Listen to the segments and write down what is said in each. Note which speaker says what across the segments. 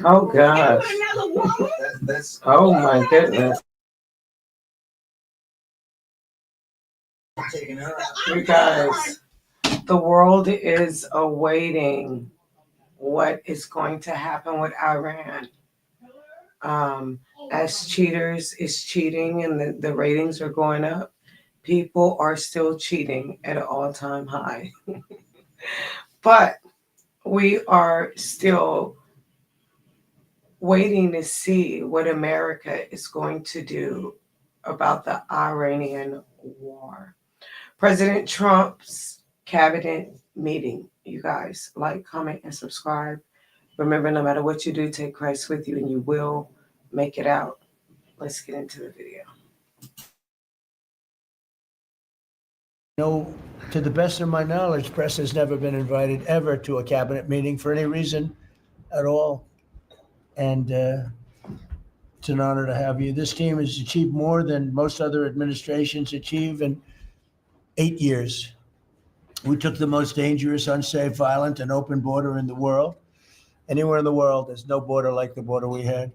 Speaker 1: Oh gosh. Oh my goodness. You guys, the world is awaiting what is going to happen with Iran. Um, as cheaters is cheating and the ratings are going up, people are still cheating at an all time high. But we are still waiting to see what America is going to do about the Iranian war. President Trump's cabinet meeting. You guys, like, comment, and subscribe. Remember, no matter what you do, take Christ with you and you will make it out. Let's get into the video.
Speaker 2: No, to the best of my knowledge, press has never been invited ever to a cabinet meeting for any reason at all. And it's an honor to have you. This team has achieved more than most other administrations achieve in 8 years. We took the most dangerous, unsafe, violent, and open border in the world. Anywhere in the world, there's no border like the border we had,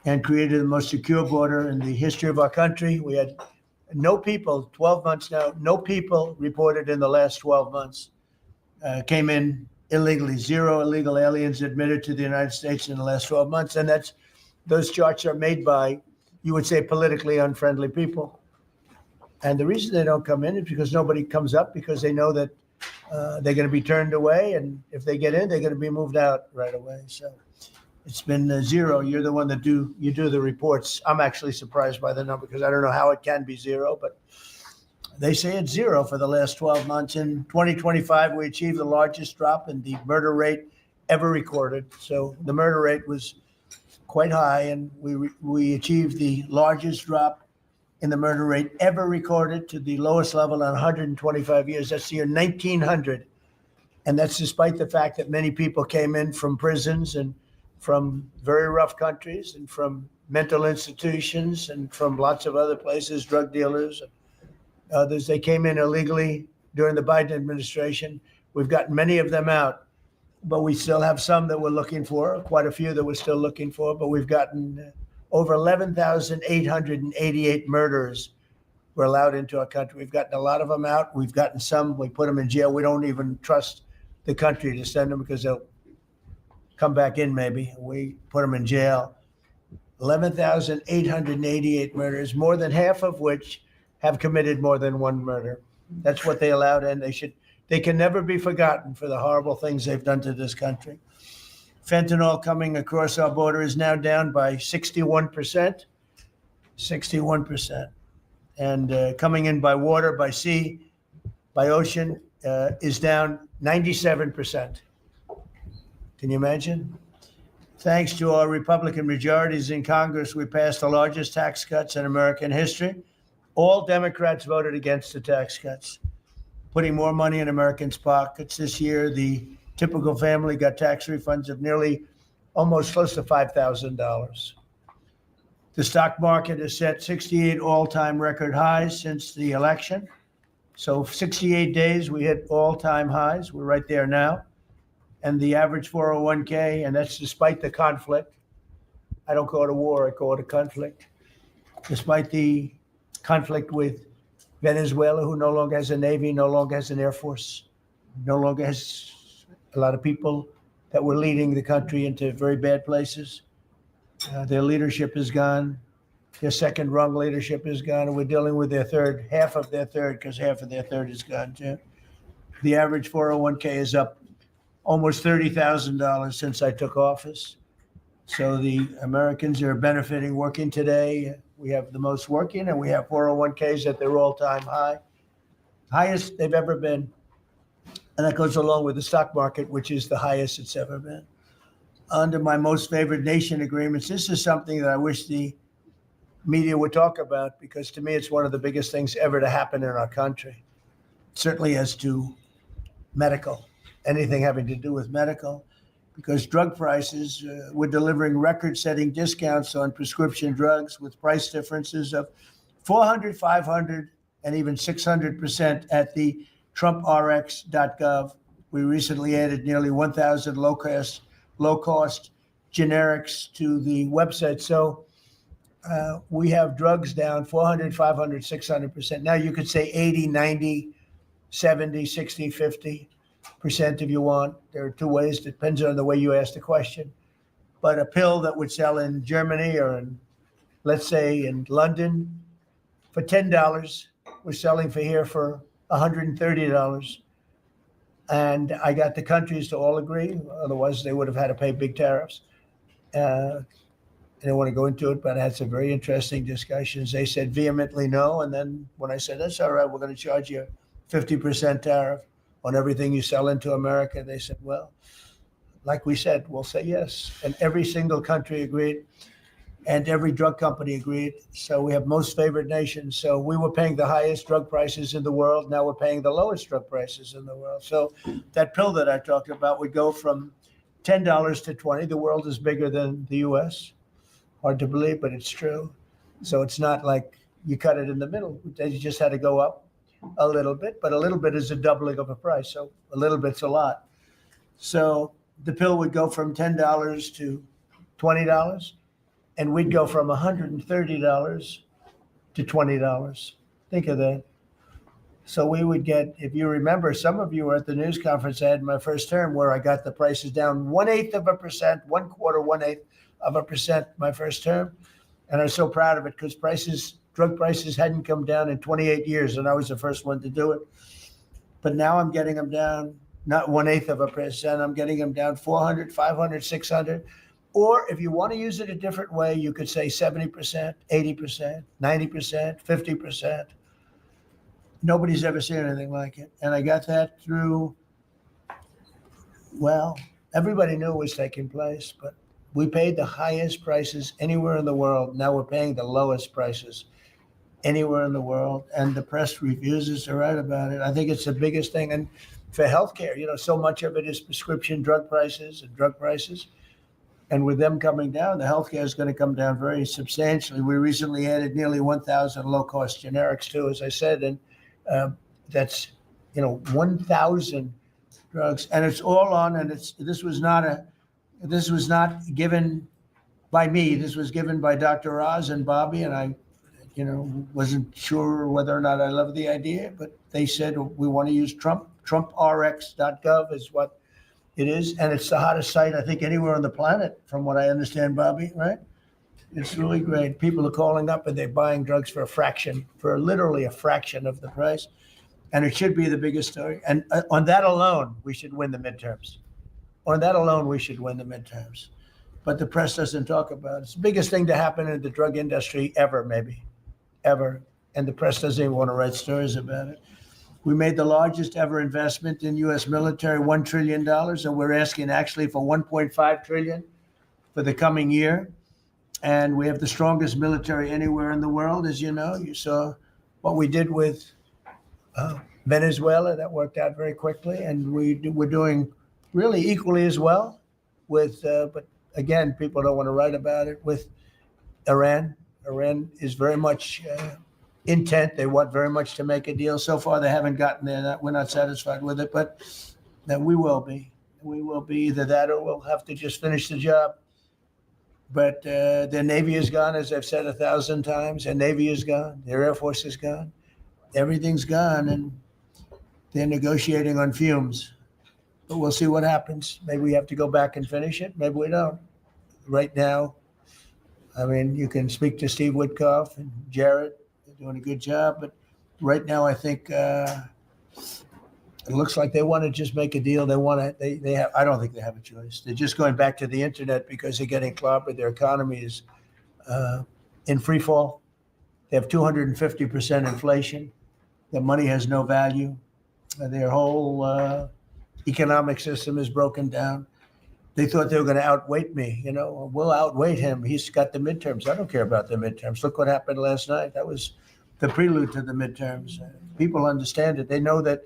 Speaker 2: and created the most secure border in the history of our country. We had no people, 12 months now, no people reported in the last 12 months came in illegally. Zero illegal aliens admitted to the United States in the last 12 months. And those charts are made by, you would say, politically unfriendly people. And the reason they don't come in is because nobody comes up, because they know that they're going to be turned away. And if they get in, they're going to be moved out right away. So it's been zero. You're the one that do the reports. I'm actually surprised by the number because I don't know how it can be zero, but they say it's zero for the last 12 months. In 2025, we achieved the largest drop in the murder rate ever recorded. So the murder rate was quite high, and we achieved the largest drop in the murder rate ever recorded to the lowest level in 125 years. That's the year 1900. And that's despite the fact that many people came in from prisons and from very rough countries and from mental institutions and from lots of other places, drug dealers, others. They came in illegally during the Biden administration. We've gotten many of them out, but we still have some that we're looking for, quite a few that we're still looking for, but we've gotten over 11,888 murders were allowed into our country. We've gotten a lot of them out. We've gotten some, we put them in jail. We don't even trust the country to send them because they'll come back in maybe. We put them in jail. 11,888 murders, more than half of which have committed more than one murder. That's what they allowed, and they can never be forgotten for the horrible things they've done to this country. Fentanyl coming across our border is now down by 61%. 61%. And coming in by water, by sea, by ocean is down 97%. Can you imagine? Thanks to our Republican majorities in Congress, we passed the largest tax cuts in American history. All Democrats voted against the tax cuts, putting more money in Americans' pockets. This year, the typical family got tax refunds of nearly almost close to $5,000. The stock market has set 68 all-time record highs since the election. So 68 days, we hit all-time highs. We're right there now. And the average 401k, and that's despite the conflict. I don't call it a war, I call it a conflict. Despite the conflict with Venezuela, who no longer has a Navy, no longer has an Air Force, no longer has a lot of people that were leading the country into very bad places. Their leadership is gone. Their second rung leadership is gone, and we're dealing with their third, half of their third, because half of their third is gone too. The average 401k is up almost $30,000 since I took office. So the Americans are benefiting working today. We have the most working, and we have 401ks at their all-time high, highest they've ever been. And that goes along with the stock market, which is the highest it's ever been. Under my most favored nation agreements, this is something that I wish the media would talk about, because to me, it's one of the biggest things ever to happen in our country. Certainly as to medical, anything having to do with medical, because drug prices, we're delivering record-setting discounts on prescription drugs with price differences of 400, 500, and even 600% at the TrumpRx.gov. We recently added nearly 1,000 low-cost generics to the website. So we have drugs down 400, 500, 600%. Now you could say 80, 90, 70, 60, 50% if you want. There are two ways, depends on the way you ask the question. But a pill that would sell in Germany or in, let's say in London for $10, we're selling for here for $130. And I got the countries to all agree, otherwise they would have had to pay big tariffs. I don't want to go into it, but I had some very interesting discussions. They said vehemently no. And then when I said, that's all right, we're going to charge you 50% tariff on everything you sell into America, they said, well, like we said, we'll say yes. And every single country agreed, and every drug company agreed. So we have most favored nations. So we were paying the highest drug prices in the world. Now we're paying the lowest drug prices in the world. So that pill that I talked about would go from $10 to $20. The world is bigger than the US. Hard to believe, but it's true. So it's not like you cut it in the middle. You just had to go up a little bit, but a little bit is a doubling of a price. So a little bit's a lot. So the pill would go from $10 to $20, and we'd go from $130 to $20. Think of that. So we would get, if you remember, some of you were at the news conference I had in my first term where I got the prices down 1/8%, 1/4% my first term. And I was so proud of it because drug prices hadn't come down in 28 years, and I was the first one to do it. But now I'm getting them down, not 1/8%, I'm getting them down 400, 500, 600. Or if you want to use it a different way, you could say 70%, 80%, 90%, 50%. Nobody's ever seen anything like it. And I got that through, well, everybody knew it was taking place, but we paid the highest prices anywhere in the world. Now we're paying the lowest prices anywhere in the world. And the press refuses to write about it. I think it's the biggest thing. And for healthcare, so much of it is prescription drug prices and drug prices. And with them coming down, the healthcare is going to come down very substantially. We recently added nearly 1,000 low-cost generics too, as I said, and that's 1,000 drugs, and it's all on. And this was not given by me. This was given by Dr. Oz and Bobby, and I, wasn't sure whether or not I loved the idea, but they said we want to use Trump. TrumpRx.gov is what it is, and it's the hottest site I think anywhere on the planet, from what I understand, Bobby. Right? It's really great. People are calling up and they're buying drugs for literally a fraction of the price, and it should be the biggest story. And on that alone, we should win the midterms. On that alone, we should win the midterms. But the press doesn't talk about it. It's the biggest thing to happen in the drug industry ever, maybe, ever. And the press doesn't even want to write stories about it. We made the largest ever investment in U.S. military, $1 trillion, and we're asking actually for $1.5 trillion for the coming year. And we have the strongest military anywhere in the world, as you know. You saw what we did with Venezuela. That worked out very quickly. And we're doing really equally as well with, but again, people don't want to write about it, with Iran. Iran is very much intent. They want very much to make a deal. So far, they haven't gotten there. We're not satisfied with it, but we will be. We will be either that or we'll have to just finish the job. But their Navy is gone, as I've said 1,000 times. Their Navy is gone. Their Air Force is gone. Everything's gone, and they're negotiating on fumes. But we'll see what happens. Maybe we have to go back and finish it. Maybe we don't. Right now, I mean, you can speak to Steve Witkoff and Jared. They're doing a good job. But right now, I think it looks like they want to just make a deal. They have. I don't think they have a choice. They're just going back to the internet because they're getting clobbered. Their economy is in free fall. They have 250% inflation. Their money has no value. Their whole economic system is broken down. They thought they were going to outweight me. We'll outweight him. He's got the midterms. I don't care about the midterms. Look what happened last night. That was the prelude to the midterms. People understand it. They know that.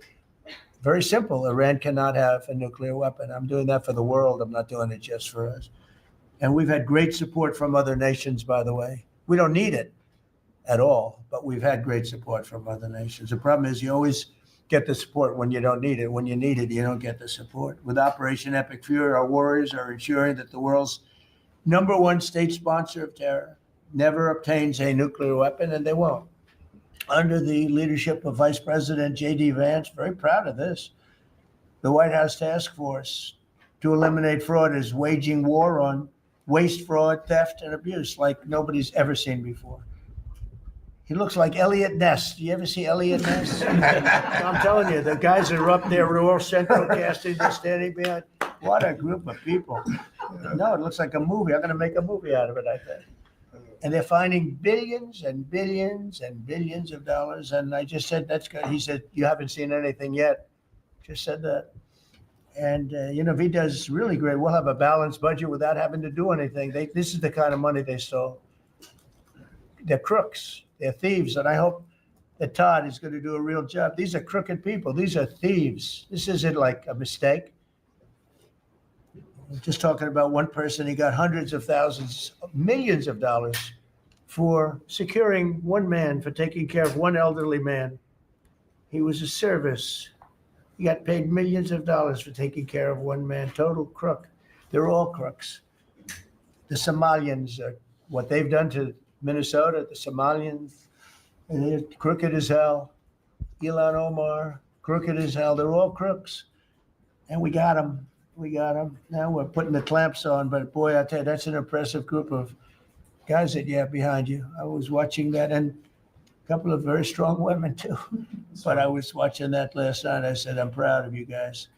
Speaker 2: Very simple. Iran cannot have a nuclear weapon. I'm doing that for the world. I'm not doing it just for us. And we've had great support from other nations, by the way. We don't need it at all, but we've had great support from other nations. The problem is you always get the support when you don't need it. When you need it, you don't get the support. With Operation Epic Fury, our warriors are ensuring that the world's number one state sponsor of terror, never obtains a nuclear weapon, and they won't. Under the leadership of Vice President J.D. Vance, very proud of this, the White House Task Force to eliminate fraud is waging war on waste, fraud, theft, and abuse like nobody's ever seen before. He looks like Elliot Ness. Do you ever see Elliot Ness? I'm telling you, the guys that are up there, Royal Central Casting, they're standing behind. What a group of people. No, it looks like a movie. I'm going to make a movie out of it, I think. And they're finding billions and billions and billions of dollars. And I just said, that's good. He said, you haven't seen anything yet. Just said that. And, if he does really great, we'll have a balanced budget without having to do anything. This is the kind of money they stole. They're crooks. They're thieves. And I hope that Todd is going to do a real job. These are crooked people. These are thieves. This isn't like a mistake. I'm just talking about one person. He got hundreds of thousands, millions of dollars for securing one man, for taking care of one elderly man. He was a service. He got paid millions of dollars for taking care of one man. Total crook. They're all crooks. The Somalians, what they've done to Minnesota, the Somalians, they're crooked as hell. Ilhan Omar, crooked as hell. They're all crooks. And we got them. We got them. Now we're putting the clamps on. But boy, I tell you, that's an impressive group of guys that you have behind you. I was watching that, and a couple of very strong women too. But I was watching that last night. I said, I'm proud of you guys.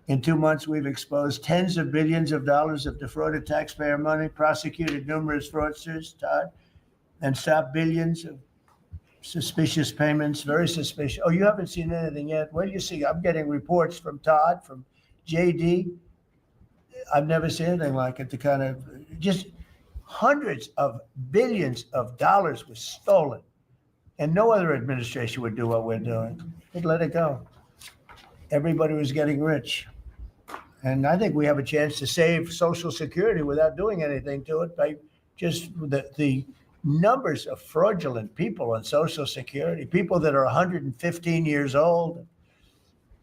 Speaker 2: In 2 months, we've exposed tens of billions of dollars of defrauded taxpayer money, prosecuted numerous fraudsters, Todd, and stopped billions of suspicious payments, very suspicious. Oh, you haven't seen anything yet? Well, you see, I'm getting reports from Todd, from JD. I've never seen anything like it. The kind of just hundreds of billions of dollars was stolen. And no other administration would do what we're doing. They'd let it go. Everybody was getting rich. And I think we have a chance to save Social Security without doing anything to it by just the numbers of fraudulent people on Social Security, people that are 115 years old,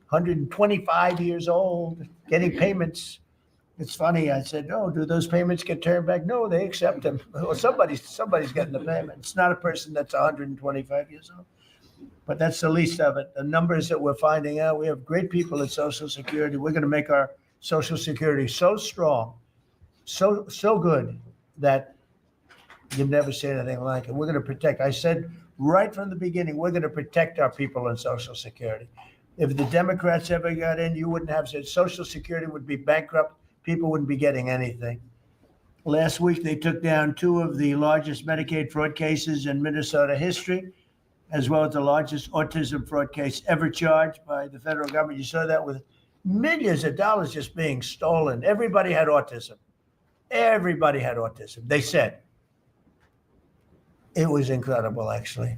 Speaker 2: 125 years old, getting payments. It's funny. I said, "Oh, do those payments get turned back?" No, they accept them. Well, somebody's getting the payment. It's not a person that's 125 years old, but that's the least of it. The numbers that we're finding out, we have great people at Social Security. We're going to make our Social Security so strong, so good that you've never seen anything like it. We're going to protect. I said right from the beginning, we're going to protect our people on Social Security. If the Democrats ever got in, you wouldn't have said Social Security would be bankrupt. People wouldn't be getting anything. Last week, they took down 2 of the largest Medicaid fraud cases in Minnesota history, as well as the largest autism fraud case ever charged by the federal government. You saw that with millions of dollars just being stolen. Everybody had autism. Everybody had autism. They said. It was incredible, actually.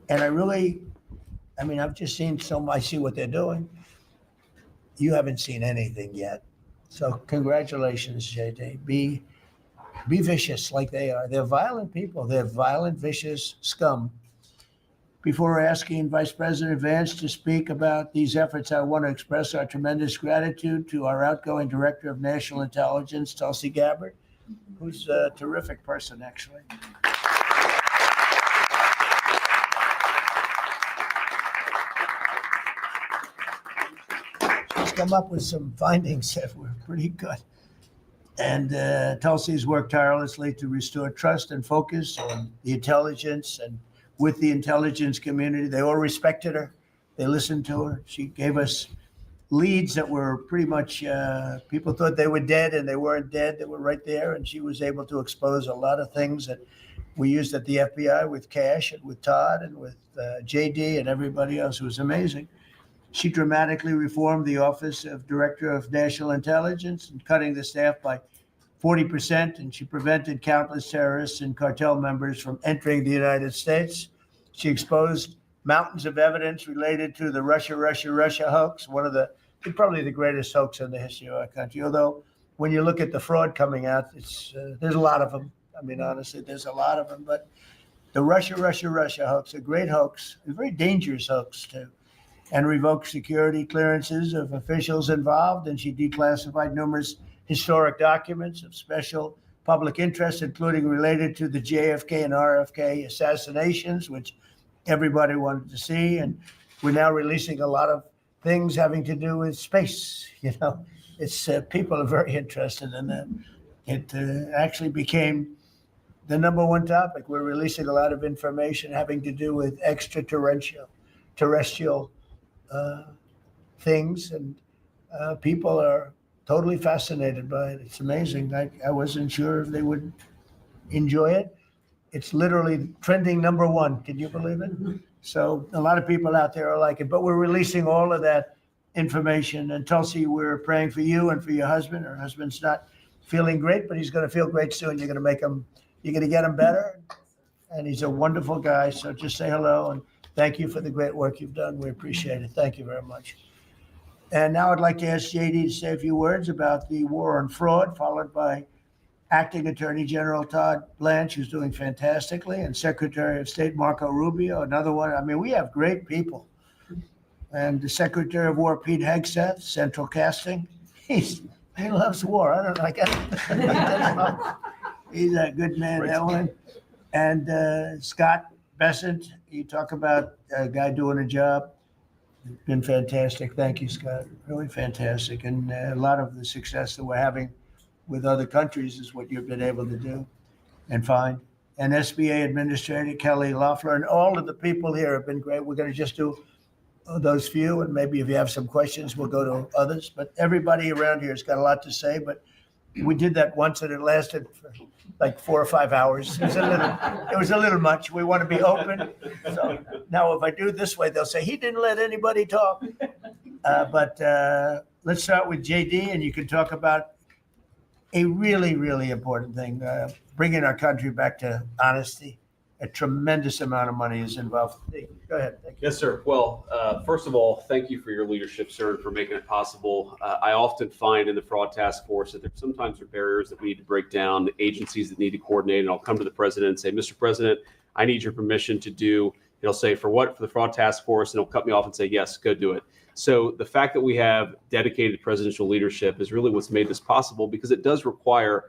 Speaker 2: And I've just seen I see what they're doing. You haven't seen anything yet. So congratulations, JD. Be vicious like they are. They're violent people. They're violent, vicious scum. Before asking Vice President Vance to speak about these efforts, I want to express our tremendous gratitude to our outgoing Director of National Intelligence, Tulsi Gabbard, who's a terrific person, actually. She's come up with some findings that were pretty good. And Tulsi's worked tirelessly to restore trust and focus on the intelligence and with the intelligence community. They all respected her. They listened to her. She gave us leads that were pretty much, people thought they were dead and they weren't dead. They were right there. And she was able to expose a lot of things that we used at the FBI with Cash and with Todd and with JD and everybody else. It was amazing. She dramatically reformed the Office of Director of National Intelligence and cutting the staff by 40%, and she prevented countless terrorists and cartel members from entering the United States. She exposed mountains of evidence related to the Russia hoax, probably the greatest hoax in the history of our country. Although when you look at the fraud coming out, there's a lot of them. I mean, honestly, there's a lot of them. But the Russia hoax, a great hoax, a very dangerous hoax too, and revoked security clearances of officials involved, and she declassified numerous historic documents of special public interest, including related to the JFK and RFK assassinations, which everybody wanted to see. And we're now releasing a lot of things having to do with space. It's people are very interested in that. It actually became the number one topic. We're releasing a lot of information having to do with terrestrial things, and people are totally fascinated by it. It's amazing. I wasn't sure if they would enjoy it. It's literally trending number one. Can you believe it? So a lot of people out there are like it, but we're releasing all of that information. And Tulsi, we're praying for you and for your husband. Her husband's not feeling great, but he's going to feel great soon. You're going to get him better. And he's a wonderful guy. So just say hello and thank you for the great work you've done. We appreciate it. Thank you very much. And now I'd like to ask JD to say a few words about the war on fraud, followed by Acting Attorney General Todd Blanche, who's doing fantastically, and Secretary of State Marco Rubio, another one. I mean, we have great people. And the Secretary of War, Pete Hegseth, Central Casting. He loves war. I don't know. I guess he's a good man, that one. And Scott Bessent, you talk about a guy doing a job. Been fantastic. Thank you, Scott. Really fantastic. And a lot of the success that we're having with other countries is what you've been able to do and find. And SBA Administrator Kelly Loeffler and all of the people here have been great. We're going to just do those few, and maybe if you have some questions, we'll go to others. But everybody around here has got a lot to say. But we did that once, and it lasted for like 4 or 5 hours. It was a little much. We want to be open. So now if I do it this way, they'll say, he didn't let anybody talk. But let's start with JD, and you can talk about a really, really important thing, bringing our country back to honesty. A tremendous amount of money is involved. Go ahead. Thank you.
Speaker 3: Yes, sir. Well, first of all, thank you for your leadership, sir, and for making it possible. I often find in the fraud task force that there sometimes are barriers that we need to break down, agencies that need to coordinate, and I'll come to the president and say, Mr. President, I need your permission to do, he'll say, for what? For the fraud task force, and he'll cut me off and say, yes, go do it. So the fact that we have dedicated presidential leadership is really what's made this possible, because it does require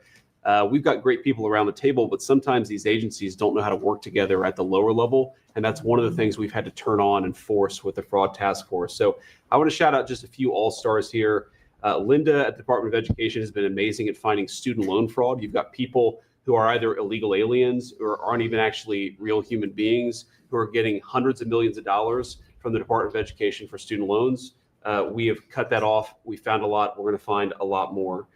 Speaker 3: we've got great people around the table, but sometimes these agencies don't know how to work together at the lower level. And that's one of the things we've had to turn on and force with the fraud task force. So I want to shout out just a few all-stars here. Linda at the Department of Education has been amazing at finding student loan fraud. You've got people who are either illegal aliens or aren't even actually real human beings who are getting hundreds of millions of dollars from the Department of Education for student loans. We have cut that off. We found a lot. We're going to find a lot more.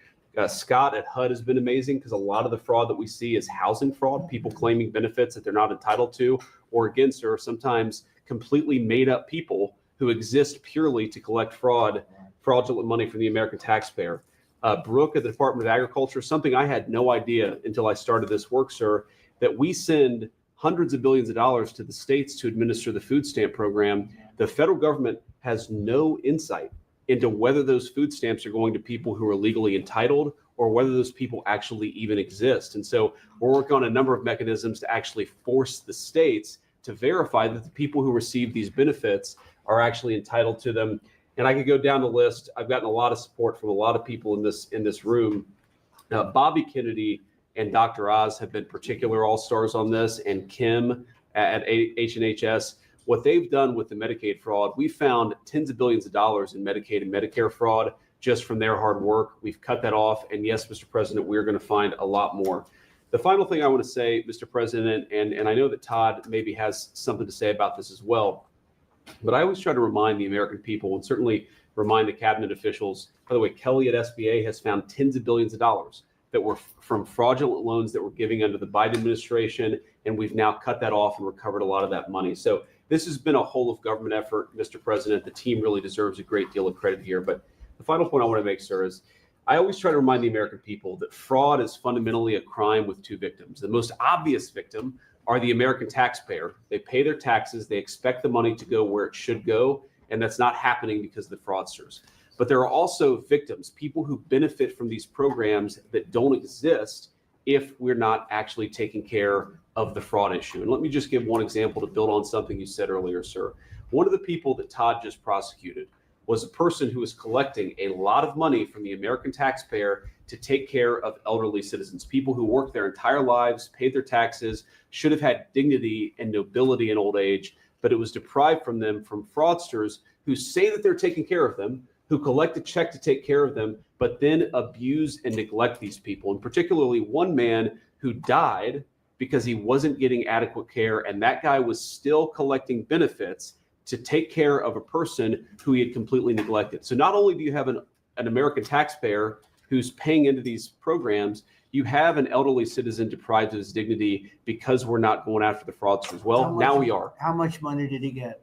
Speaker 3: Scott at HUD has been amazing, because a lot of the fraud that we see is housing fraud, people claiming benefits that they're not entitled to, or against, or sometimes completely made up people who exist purely to collect fraudulent money from the American taxpayer. Brooke at the Department of Agriculture, something I had no idea until I started this work, sir, that we send hundreds of billions of dollars to the states to administer the food stamp program. The federal government has no insight into whether those food stamps are going to people who are legally entitled or whether those people actually even exist. And so we're working on a number of mechanisms to actually force the states to verify that the people who receive these benefits are actually entitled to them. And I could go down the list. I've gotten a lot of support from a lot of people in this room. Bobby Kennedy and Dr. Oz have been particular all-stars on this, and Kim at H&HS. What they've done with the Medicaid fraud, we found tens of billions of dollars in Medicaid and Medicare fraud just from their hard work. We've cut that off. And yes, Mr. President, we're going to find a lot more. The final thing I want to say, Mr. President, and I know that Todd maybe has something to say about this as well, but I always try to remind the American people, and certainly remind the cabinet officials. By the way, Kelly at SBA has found tens of billions of dollars that were from fraudulent loans that were giving under the Biden administration, and we've now cut that off and recovered a lot of that money. So this has been a whole of government effort, Mr. President. The team really deserves a great deal of credit here. But the final point I want to make, sir, is I always try to remind the American people that fraud is fundamentally a crime with two victims. The most obvious victim are the American taxpayer. They pay their taxes. They expect the money to go where it should go, and that's not happening because of the fraudsters. But there are also victims, people who benefit from these programs that don't exist if we're not actually taking care of the fraud issue. And let me just give one example to build on something you said earlier, sir. One of the people that Todd just prosecuted was a person who was collecting a lot of money from the American taxpayer to take care of elderly citizens, people who worked their entire lives, paid their taxes, should have had dignity and nobility in old age, but it was deprived from them from fraudsters who say that they're taking care of them, who collect a check to take care of them, but then abuse and neglect these people. And particularly one man who died because he wasn't getting adequate care, and that guy was still collecting benefits to take care of a person who he had completely neglected. So not only do you have an American taxpayer who's paying into these programs, you have an elderly citizen deprived of his dignity because we're not going after the fraudsters. Well, now we are.
Speaker 2: How much money did he get?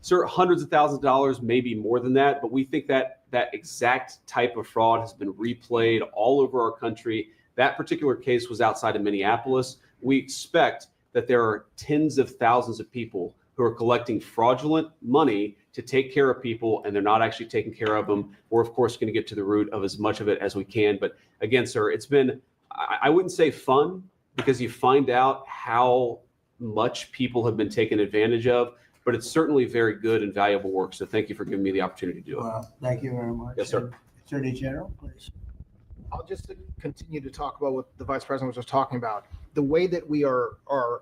Speaker 3: Sir, hundreds of thousands of dollars, maybe more than that, but we think that that exact type of fraud has been replayed all over our country. That particular case was outside of Minneapolis. We expect that there are tens of thousands of people who are collecting fraudulent money to take care of people, and they're not actually taking care of them. We're, of course, going to get to the root of as much of it as we can. But again, sir, it's been, I wouldn't say fun, because you find out how much people have been taken advantage of, but it's certainly very good and valuable work. So thank you for giving me the opportunity to do it.
Speaker 2: Well, thank you very much.
Speaker 3: Yes, sir.
Speaker 2: Attorney General, please.
Speaker 4: I'll just continue to talk about what the Vice President was just talking about. The way that we are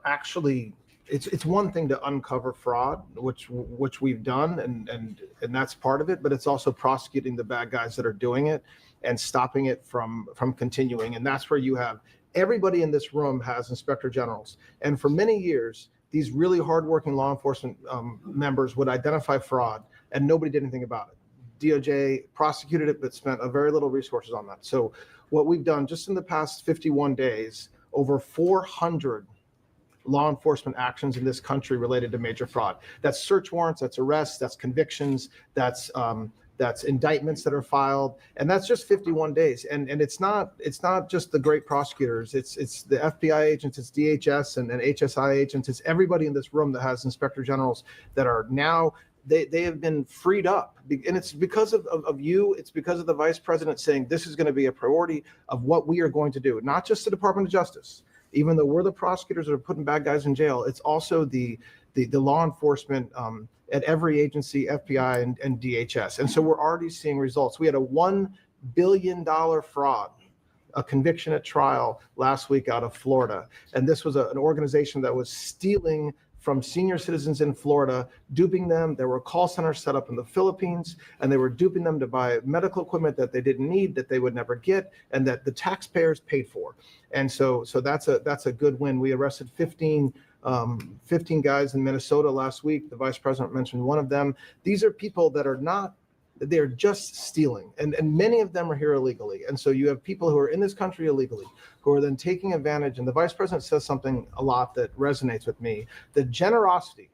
Speaker 4: actually, it's one thing to uncover fraud, which we've done, and that's part of it, but it's also prosecuting the bad guys that are doing it and stopping it from continuing. And that's where you have everybody in this room has inspector generals. And for many years, these really hardworking law enforcement members would identify fraud, and nobody did anything about it. DOJ prosecuted it, but spent a very little resources on that. So what we've done just in the past 51 days, over 400 law enforcement actions in this country related to major fraud. That's search warrants, that's arrests, that's convictions, that's indictments that are filed, and that's just 51 days. And it's not just the great prosecutors. It's the FBI agents, it's DHS and HSI agents. It's everybody in this room that has inspector generals that are now. They have been freed up, and it's because of you. It's because of the Vice President saying this is going to be a priority of what we are going to do, not just the Department of Justice. Even though we're the prosecutors that are putting bad guys in jail, it's also the law enforcement at every agency, FBI and DHS. And so we're already seeing results. We had a $1 billion fraud, a conviction at trial last week out of Florida. And this was an organization that was stealing from senior citizens in Florida, duping them. There were call centers set up in the Philippines, and they were duping them to buy medical equipment that they didn't need, that they would never get, and that the taxpayers paid for. And so that's a good win. We arrested 15 guys in Minnesota last week. The Vice President mentioned one of them. These are people that are not, they're just stealing. And many of them are here illegally. And so you have people who are in this country illegally, who are then taking advantage. And the Vice President says something a lot that resonates with me. The generosity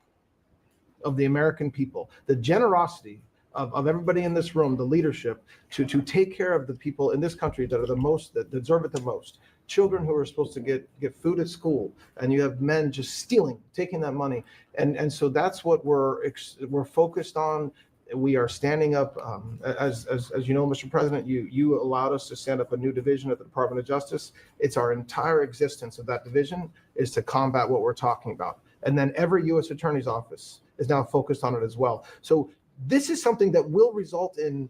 Speaker 4: of the American people, the generosity of everybody in this room, the leadership, to take care of the people in this country that are the most, that deserve it the most. Children who are supposed to get food at school, and you have men just stealing, taking that money. And so that's what we're focused on. We are standing up, as you know, Mr. President, you allowed us to stand up a new division at the Department of Justice. It's our entire existence of that division is to combat what we're talking about. And then every U.S. Attorney's Office is now focused on it as well. So this is something that will result in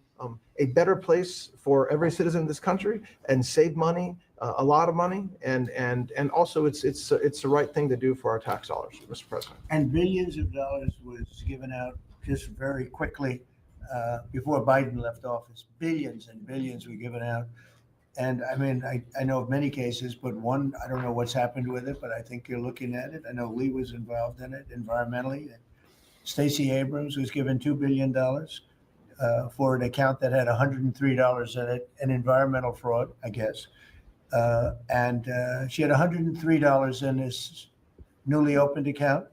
Speaker 4: a better place for every citizen in this country and save money, a lot of money, and also it's the right thing to do for our tax dollars, Mr. President.
Speaker 2: And billions of dollars was given out just very quickly before Biden left office. Billions and billions were given out. And I mean, I know of many cases, but one, I don't know what's happened with it, but I think you're looking at it. I know Lee was involved in it environmentally. Stacey Abrams was given $2 billion for an account that had $103 in it, an environmental fraud, I guess. And she had $103 in this newly opened account.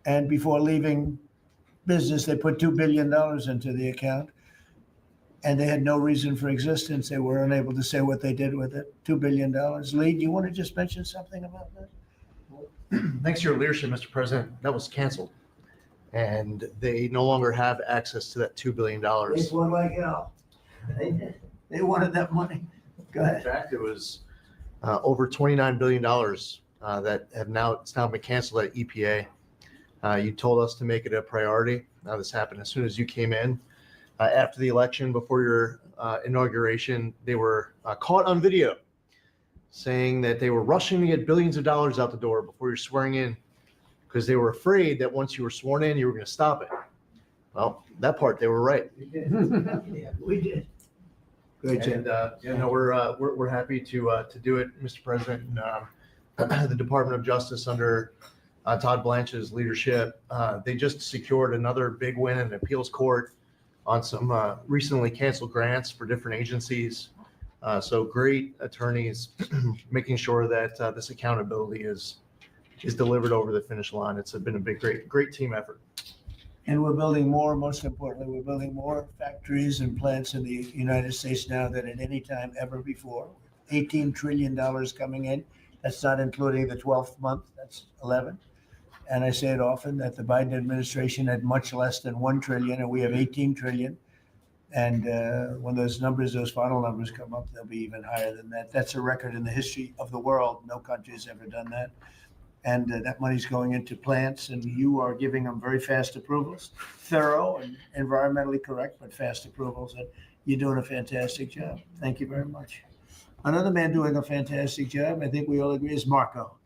Speaker 2: And before leaving business, they put $2 billion into the account. And they had no reason for existence. They were unable to say what they did with it. $2 billion. Lee, do you want to just mention something about that?
Speaker 5: Thanks to your leadership, Mr. President, that was canceled. And they no longer have access to that $2 billion.
Speaker 2: They fought like hell. They wanted that money. Go
Speaker 5: In
Speaker 2: ahead.
Speaker 5: fact, it was over $29 billion that it's now been canceled at EPA. You told us to make it a priority. Now this happened as soon as you came in. after the election, before your inauguration, they were caught on video saying that they were rushing to get billions of dollars out the door before you're swearing in because they were afraid that once you were sworn in, you were going to stop it. Well, that part, they were right.
Speaker 2: Yeah, we did. Great job.
Speaker 5: And we're happy to do it, Mr. President. And, the Department of Justice under Todd Blanche's leadership, they just secured another big win in the appeals court on some recently canceled grants for different agencies. So great attorneys making sure that this accountability is delivered over the finish line. It's been a great team effort.
Speaker 2: And we're building more, most importantly, we're building more factories and plants in the United States now than at any time ever before. $18 trillion coming in. That's not including the 12th month, that's 11. And I say it often that the Biden administration had much less than 1 trillion and we have 18 trillion. And when those final numbers come up, they'll be even higher than that. That's a record in the history of the world. No country has ever done that. And that money's going into plants, and you are giving them very fast approvals, thorough and environmentally correct, but fast approvals. And you're doing a fantastic job. Thank you very much. Another man doing a fantastic job, I think we all agree, is Marco.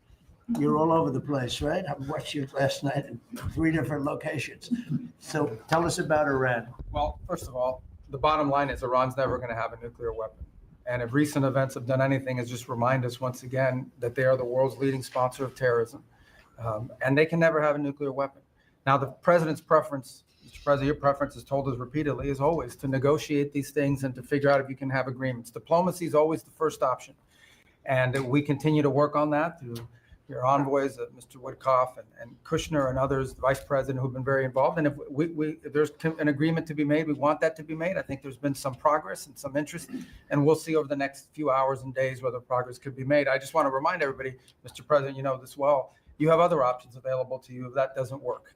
Speaker 2: You're all over the place, right? I watched you last night in 3 different locations. So tell us about Iran.
Speaker 6: Well, first of all, the bottom line is Iran's never going to have a nuclear weapon. And if recent events have done anything, is just remind us once again that they are the world's leading sponsor of terrorism. And they can never have a nuclear weapon. Now, the president's preference, Mr. President, your preference has told us repeatedly, is always to negotiate these things and to figure out if you can have agreements. Diplomacy is always the first option. And we continue to work on that through your envoys, Mr. Woodcoff and Kushner and others, the vice president, who've been very involved. And if there's an agreement to be made, we want that to be made. I think there's been some progress and some interest, and we'll see over the next few hours and days whether progress could be made. I just want to remind everybody, Mr. President, you know this well, you have other options available to you if that doesn't work.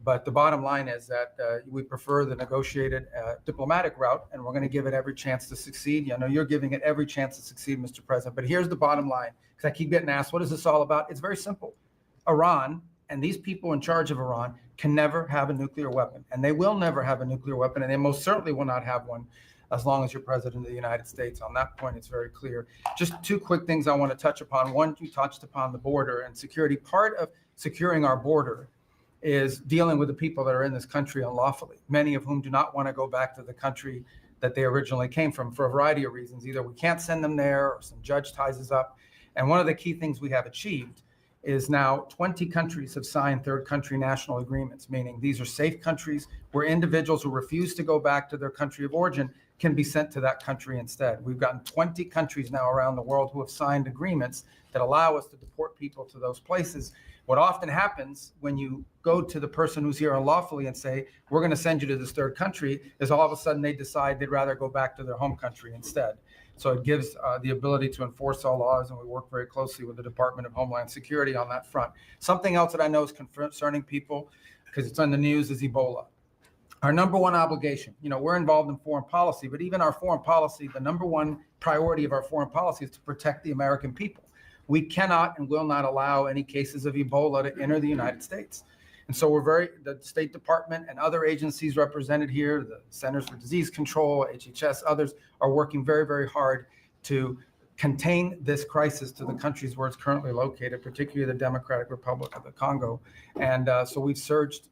Speaker 6: But the bottom line is that we prefer the negotiated diplomatic route, and we're going to give it every chance to succeed. I know you're giving it every chance to succeed, Mr. President. But here's the bottom line, because I keep getting asked, what is this all about? It's very simple. Iran and these people in charge of Iran can never have a nuclear weapon, and they will never have a nuclear weapon, and they most certainly will not have one as long as you're president of the United States. On that point, it's very clear. Just 2 quick things I want to touch upon. One, you touched upon the border and security. Part of securing our border is dealing with the people that are in this country unlawfully, many of whom do not want to go back to the country that they originally came from for a variety of reasons. Either we can't send them there or some judge ties us up. And one of the key things we have achieved is now 20 countries have signed third country national agreements, meaning these are safe countries where individuals who refuse to go back to their country of origin can be sent to that country instead. We've gotten 20 countries now around the world who have signed agreements that allow us to deport people to those places. What often happens when you go to the person who's here unlawfully and say, we're going to send you to this third country, is all of a sudden they decide they'd rather go back to their home country instead. So it gives the ability to enforce all laws, and we work very closely with the Department of Homeland Security on that front. Something else that I know is concerning people, because it's on the news, is Ebola. Our number one obligation, we're involved in foreign policy, but even our foreign policy, the number one priority of our foreign policy is to protect the American people. We cannot and will not allow any cases of Ebola to enter the United States. And so the State Department and other agencies represented here, the Centers for Disease Control, HHS, others are working very, very hard to contain this crisis to the countries where it's currently located, particularly the Democratic Republic of the Congo. And so we've surged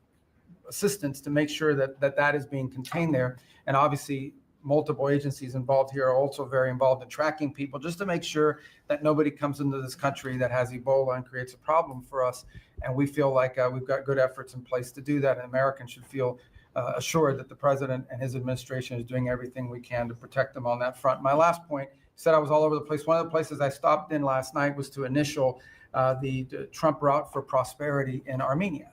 Speaker 6: assistance to make sure that is being contained there. And obviously, multiple agencies involved here are also very involved in tracking people just to make sure that nobody comes into this country that has Ebola and creates a problem for us. And we feel like we've got good efforts in place to do that. And Americans should feel assured that the president and his administration is doing everything we can to protect them on that front. My last point, said I was all over the place. One of the places I stopped in last night was to initial the Trump Route for Prosperity in Armenia.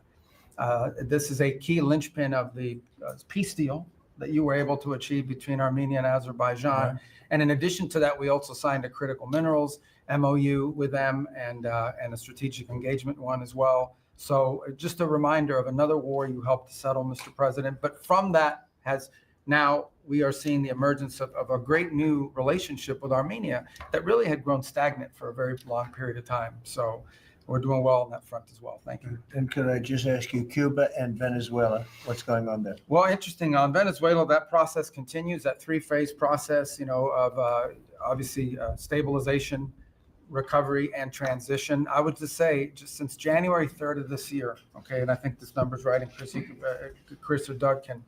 Speaker 6: This is a key linchpin of the peace deal that you were able to achieve between Armenia and Azerbaijan. Right. And in addition to that, we also signed a critical minerals MOU with them and a strategic engagement one as well. So just a reminder of another war you helped to settle, Mr. President. But from that now we are seeing the emergence of a great new relationship with Armenia that really had grown stagnant for a very long period of time. So we're doing well on that front as well. Thank you.
Speaker 2: And could I just ask you, Cuba and Venezuela, what's going on there?
Speaker 6: Well, interesting. On Venezuela, that process continues, that three-phase process, of obviously stabilization, recovery, and transition. I would just say, just since January 3rd of this year, okay, and I think this number's right, and Chris or Doug can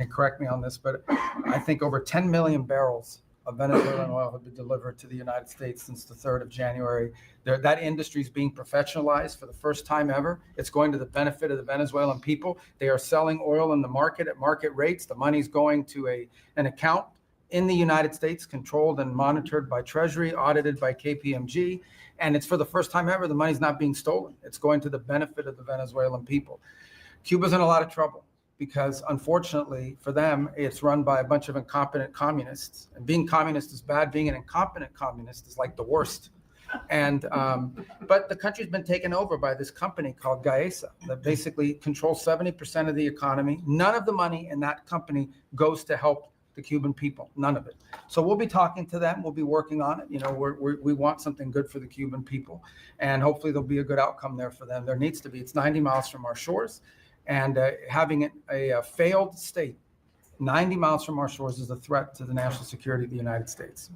Speaker 6: correct me on this, but I think over 10 million barrels of Venezuelan oil have been delivered to the United States since the 3rd of January. That industry is being professionalized for the first time ever. It's going to the benefit of the Venezuelan people. They are selling oil in the market at market rates. The money's going to an account in the United States, controlled and monitored by Treasury, audited by KPMG. And it's for the first time ever, the money's not being stolen. It's going to the benefit of the Venezuelan people. Cuba's in a lot of trouble, because unfortunately for them, it's run by a bunch of incompetent communists. And being communist is bad. Being an incompetent communist is like the worst. And but the country's been taken over by this company called Gaesa that basically controls 70% of the economy. None of the money in that company goes to help the Cuban people, none of it. So we'll be talking to them. We'll be working on it. We want something good for the Cuban people, and hopefully there'll be a good outcome there for them. There needs to be. It's 90 miles from our shores. And having a failed state 90 miles from our shores is a threat to the national security of the United States.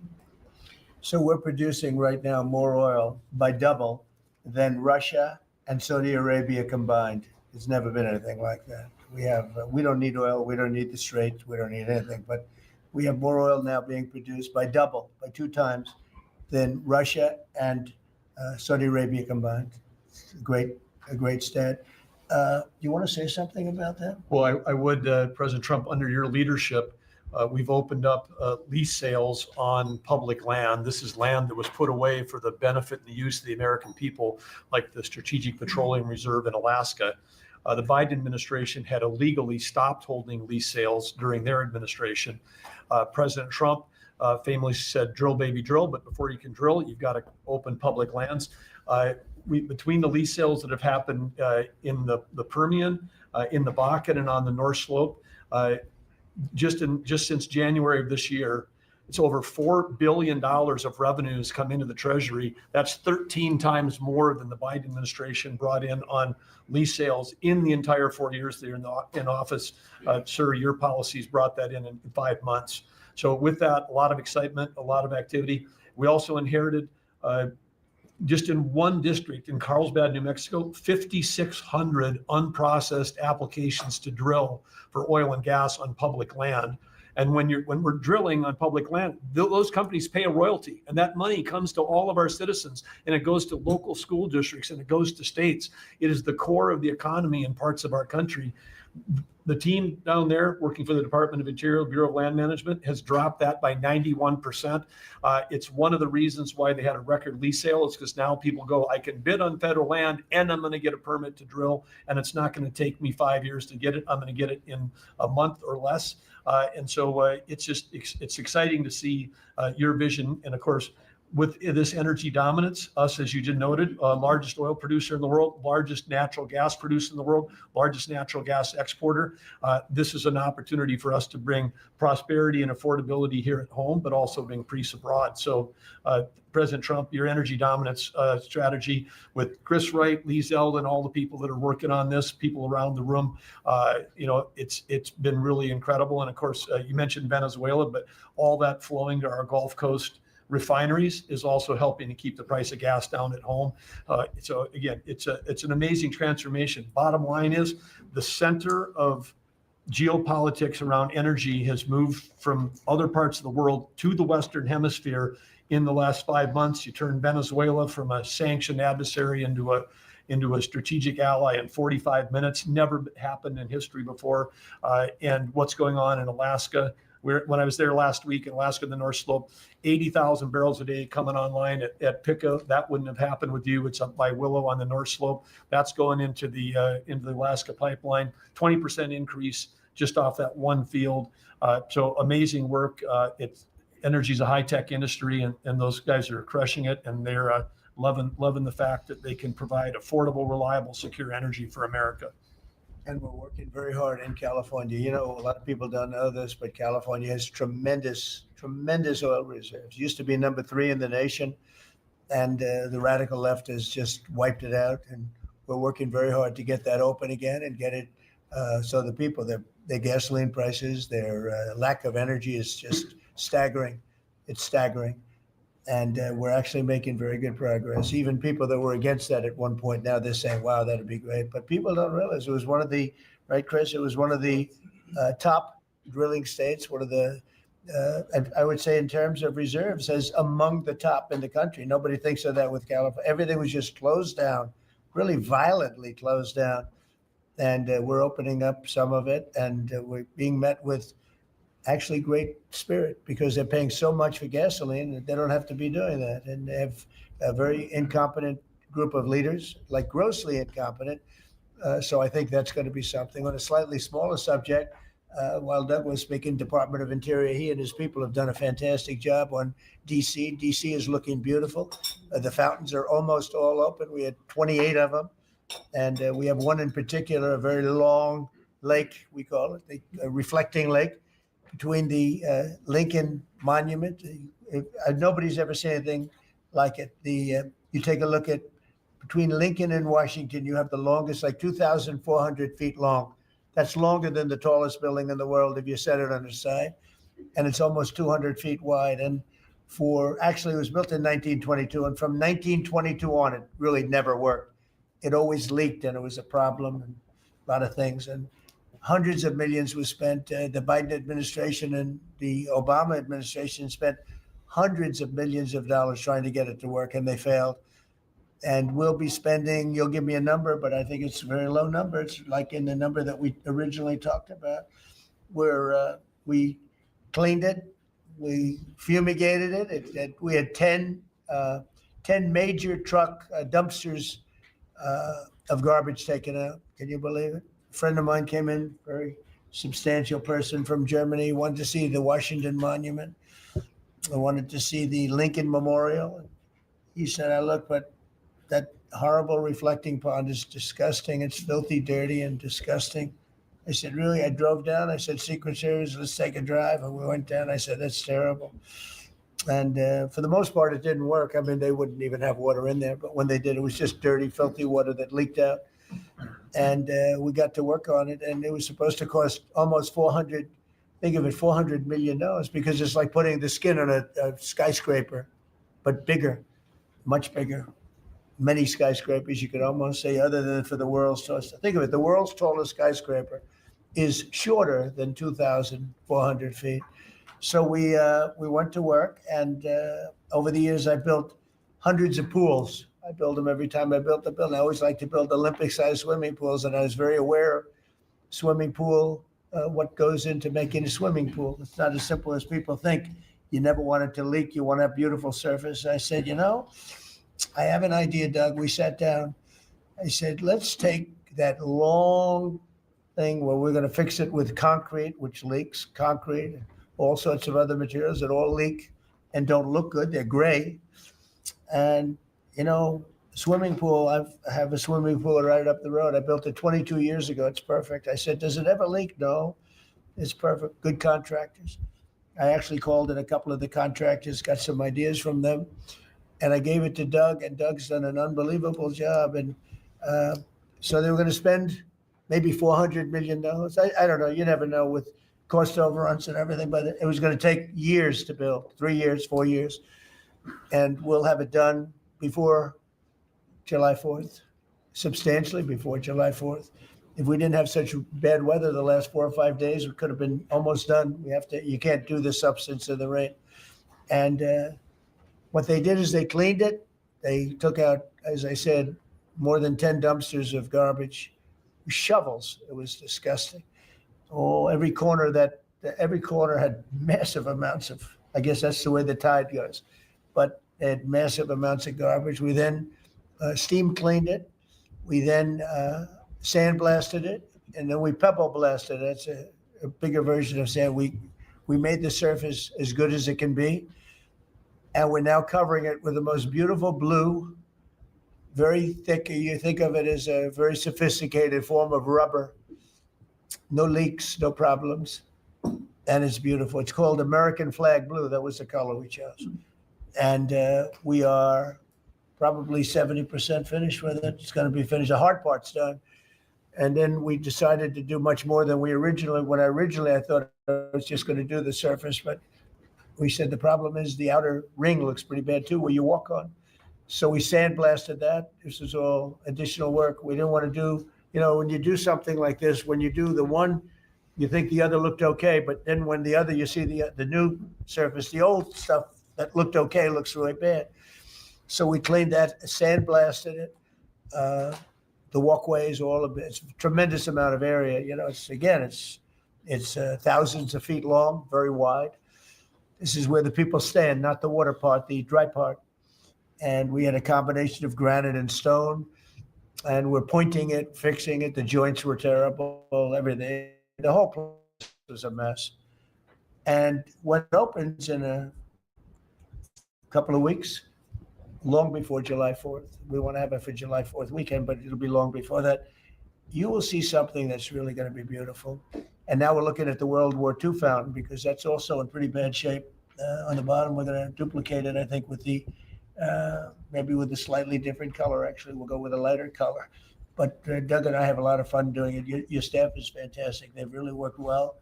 Speaker 2: So we're producing right now more oil by double than Russia and Saudi Arabia combined. It's never been anything like that. We don't need oil. We don't need the Straits. We don't need anything. But we have more oil now being produced by 2 times than Russia and Saudi Arabia combined. It's a great stat. You want to say something about that?
Speaker 7: Well, I would, President Trump, under your leadership, we've opened up lease sales on public land. This is land that was put away for the benefit and the use of the American people, like the Strategic Petroleum Reserve in Alaska. The Biden administration had illegally stopped holding lease sales during their administration. President Trump famously said, drill, baby, drill. But before you can drill, you've got to open public lands. Between the lease sales that have happened in the Permian, in the Bakken, and on the North Slope, just since January of this year, it's over $4 billion of revenues come into the Treasury. That's 13 times more than the Biden administration brought in on lease sales in the entire 4 years they're in office. Sir, your policies brought that in 5 months. So with that, a lot of excitement, a lot of activity. We also inherited just in one district in Carlsbad, New Mexico, 5,600 unprocessed applications to drill for oil and gas on public land. And when we're drilling on public land, those companies pay a royalty, and that money comes to all of our citizens, and it goes to local school districts, and it goes to states. It is the core of the economy in parts of our country. The team down there working for the Department of Interior, Bureau of Land Management, has dropped that by 91%. It's one of the reasons why they had a record lease sale. It's because now people go, I can bid on federal land and I'm going to get a permit to drill, and it's not going to take me 5 years to get it. I'm going to get it in a month or less. And so it's exciting to see your vision. And of course, with this energy dominance, us, as you just noted, largest oil producer in the world, largest natural gas producer in the world, largest natural gas exporter. This is an opportunity for us to bring prosperity and affordability here at home, but also bring peace abroad. So President Trump, your energy dominance strategy with Chris Wright, Lee Zeldin, all the people that are working on this, people around the room, it's been really incredible. And of course, you mentioned Venezuela, but all that flowing to our Gulf Coast refineries is also helping to keep the price of gas down at home. So again, it's an amazing transformation. Bottom line is the center of geopolitics around energy has moved from other parts of the world to the Western Hemisphere in the last 5 months. You turn Venezuela from a sanctioned adversary into a strategic ally in 45 minutes. Never happened in history before. And what's going on in Alaska? When I was there last week in Alaska, the North Slope, 80,000 barrels a day coming online at Pico. That wouldn't have happened with you. It's up by Willow on the North Slope. That's going into the Alaska pipeline. 20% increase just off that one field. So amazing work. Energy's a high-tech industry, and those guys are crushing it, and they're loving the fact that they can provide affordable, reliable, secure energy for America.
Speaker 2: And we're working very hard in California. You know, a lot of people don't know this, but California has tremendous oil reserves. Used to be number 3 in the nation. and the radical left has just wiped it out. And we're working very hard to get that open again and get it so the people, their gasoline prices, their lack of energy is just staggering. It's staggering. And we're actually making very good progress. Even people that were against that at one point, now they're saying, wow, that'd be great. But people don't realize it was one of the, right, Chris? It was one of the top drilling states, one of the, I would say in terms of reserves, as among the top in the country. Nobody thinks of that with California. Everything was just closed down, really violently closed down. And we're opening up some of it, and we're being met with actually great spirit because they're paying so much for gasoline that they don't have to be doing that. And they have a very incompetent group of leaders, like grossly incompetent. So I think that's going to be something. On a slightly smaller subject, while Doug was speaking, Department of Interior, he and his people have done a fantastic job on DC. DC is looking beautiful. The fountains are almost all open. We had 28 of them. And we have one in particular, a very long lake, we call it, a reflecting lake between the Lincoln Monument. Nobody's ever seen anything like it. You take a look at between Lincoln and Washington, you have the longest, like 2,400 feet long. That's longer than the tallest building in the world if you set it on its side. And it's almost 200 feet wide. And actually, it was built in 1922. And from 1922 on, it really never worked. It always leaked, and it was a problem, and a lot of things. And hundreds of millions was spent. The Biden administration and the Obama administration spent hundreds of millions of dollars trying to get it to work, and they failed. And we'll be spending, you'll give me a number, but I think it's a very low number. It's like in the number that we originally talked about, where we cleaned it, we fumigated it. We had 10 major truck dumpsters of garbage taken out. Can you believe it? A friend of mine came in, very substantial person from Germany, wanted to see the Washington Monument. I wanted to see the Lincoln Memorial. He said, I look, but that horrible reflecting pond is disgusting. It's filthy, dirty, and disgusting. I said, really? I drove down. I said, Secret Service, let's take a drive. And we went down. I said, that's terrible. And for the most part, it didn't work. I mean, they wouldn't even have water in there. But when they did, it was just dirty, filthy water that leaked out. And we got to work on it. And it was supposed to cost almost $400 million, because it's like putting the skin on a skyscraper, but bigger, much bigger. Many skyscrapers, you could almost say, other than for the world's tallest. Think of it, the world's tallest skyscraper is shorter than 2,400 feet. So we went to work, and over the years, I built hundreds of pools. I build them every time I built a building. I always like to build Olympic-sized swimming pools, and I was very aware of swimming pool, what goes into making a swimming pool. It's not as simple as people think. You never want it to leak. You want to have beautiful surface. I said, I have an idea, Doug. We sat down. I said, let's take that long thing where we're going to fix it with concrete, which leaks, concrete, all sorts of other materials that all leak and don't look good. They're gray. And, swimming pool, I have a swimming pool right up the road. I built it 22 years ago. It's perfect. I said, does it ever leak? No, it's perfect. Good contractors. I actually called in a couple of the contractors, got some ideas from them. And I gave it to Doug, and Doug's done an unbelievable job. And so they were going to spend maybe $400 million. I don't know. You never know with cost overruns and everything, but it was going to take years to build, 3 years, 4 years. And we'll have it done before July 4th, substantially before July 4th. If we didn't have such bad weather the last 4 or 5 days, we could have been almost done. You can't do the substance of the rain. And what they did is they cleaned it. They took out, as I said, more than 10 dumpsters of garbage, shovels. It was disgusting. Every corner had massive amounts of, I guess that's the way the tide goes, but they had massive amounts of garbage. We then steam cleaned it. We then sandblasted it, and then we pebble blasted it. That's a bigger version of sand. We made the surface as good as it can be. And we're now covering it with the most beautiful blue, very thick. You think of it as a very sophisticated form of rubber. No leaks, no problems. And it's beautiful. It's called American Flag Blue. That was the color we chose. And we are probably 70% finished with it. It's going to be finished. The hard part's done. And then we decided to do much more than originally I thought I was just going to do the surface, but we said the problem is the outer ring looks pretty bad too, where you walk on. So we sandblasted that. This is all additional work. We didn't want to do, when you do something like this, when you do the one, you think the other looked okay, but then when the other, you see the new surface, the old stuff that looked okay looks really bad. So we cleaned that, sandblasted it. The walkways, all of it. It's a tremendous amount of area. It's thousands of feet long, very wide. This is where the people stand, not the water part, the dry part. And we had a combination of granite and stone, and we're pointing it, fixing it. The joints were terrible, everything. The whole place was a mess. And when it opens in a couple of weeks, long before July 4th, we want to have it for July 4th weekend, but it'll be long before that, you will see something that's really going to be beautiful. And now we're looking at the World War II fountain, because that's also in pretty bad shape. On the bottom, we're going to duplicate it, I think, with maybe with a slightly different color. Actually, we'll go with a lighter color. But Doug and I have a lot of fun doing it. Your staff is fantastic. They've really worked well.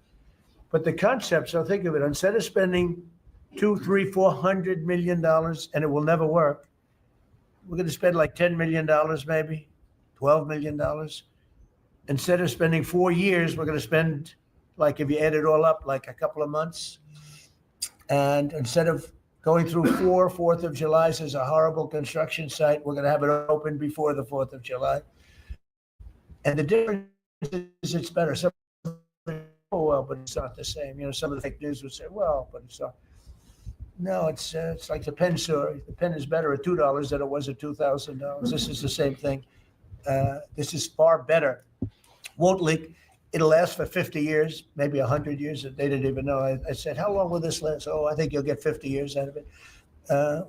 Speaker 2: But the concept, so think of it, instead of spending $200, $300, $400 million, and it will never work, we're going to spend like $10 million, maybe $12 million. Instead of spending 4 years, we're going to spend, like, if you add it all up, like a couple of months. And instead of going through 4th of July's as a horrible construction site, we're going to have it open before the 4th of July. And the difference is it's better. Some oh, well, but it's not the same. Some of the fake news would say, well, but it's not. No, it's like the pen story. The pen is better at $2 than it was at $2,000. This is the same thing. This is far better. Won't leak. It'll last for 50 years, maybe 100 years. They didn't even know. I said, how long will this last? Oh, I think you'll get 50 years out of it.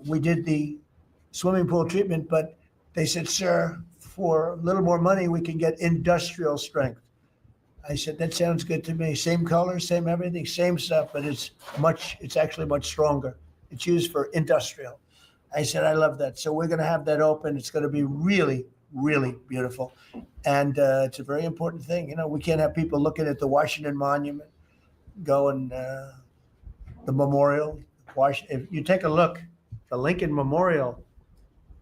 Speaker 2: We did the swimming pool treatment, but they said, sir, for a little more money, we can get industrial strength. I said, that sounds good to me. Same color, same everything, same stuff, but it's actually much stronger. It's used for industrial. I said, I love that. So we're going to have that open. It's going to be really, really beautiful. And it's a very important thing. We can't have people looking at the Washington Monument, going the memorial. If you take a look, the Lincoln Memorial,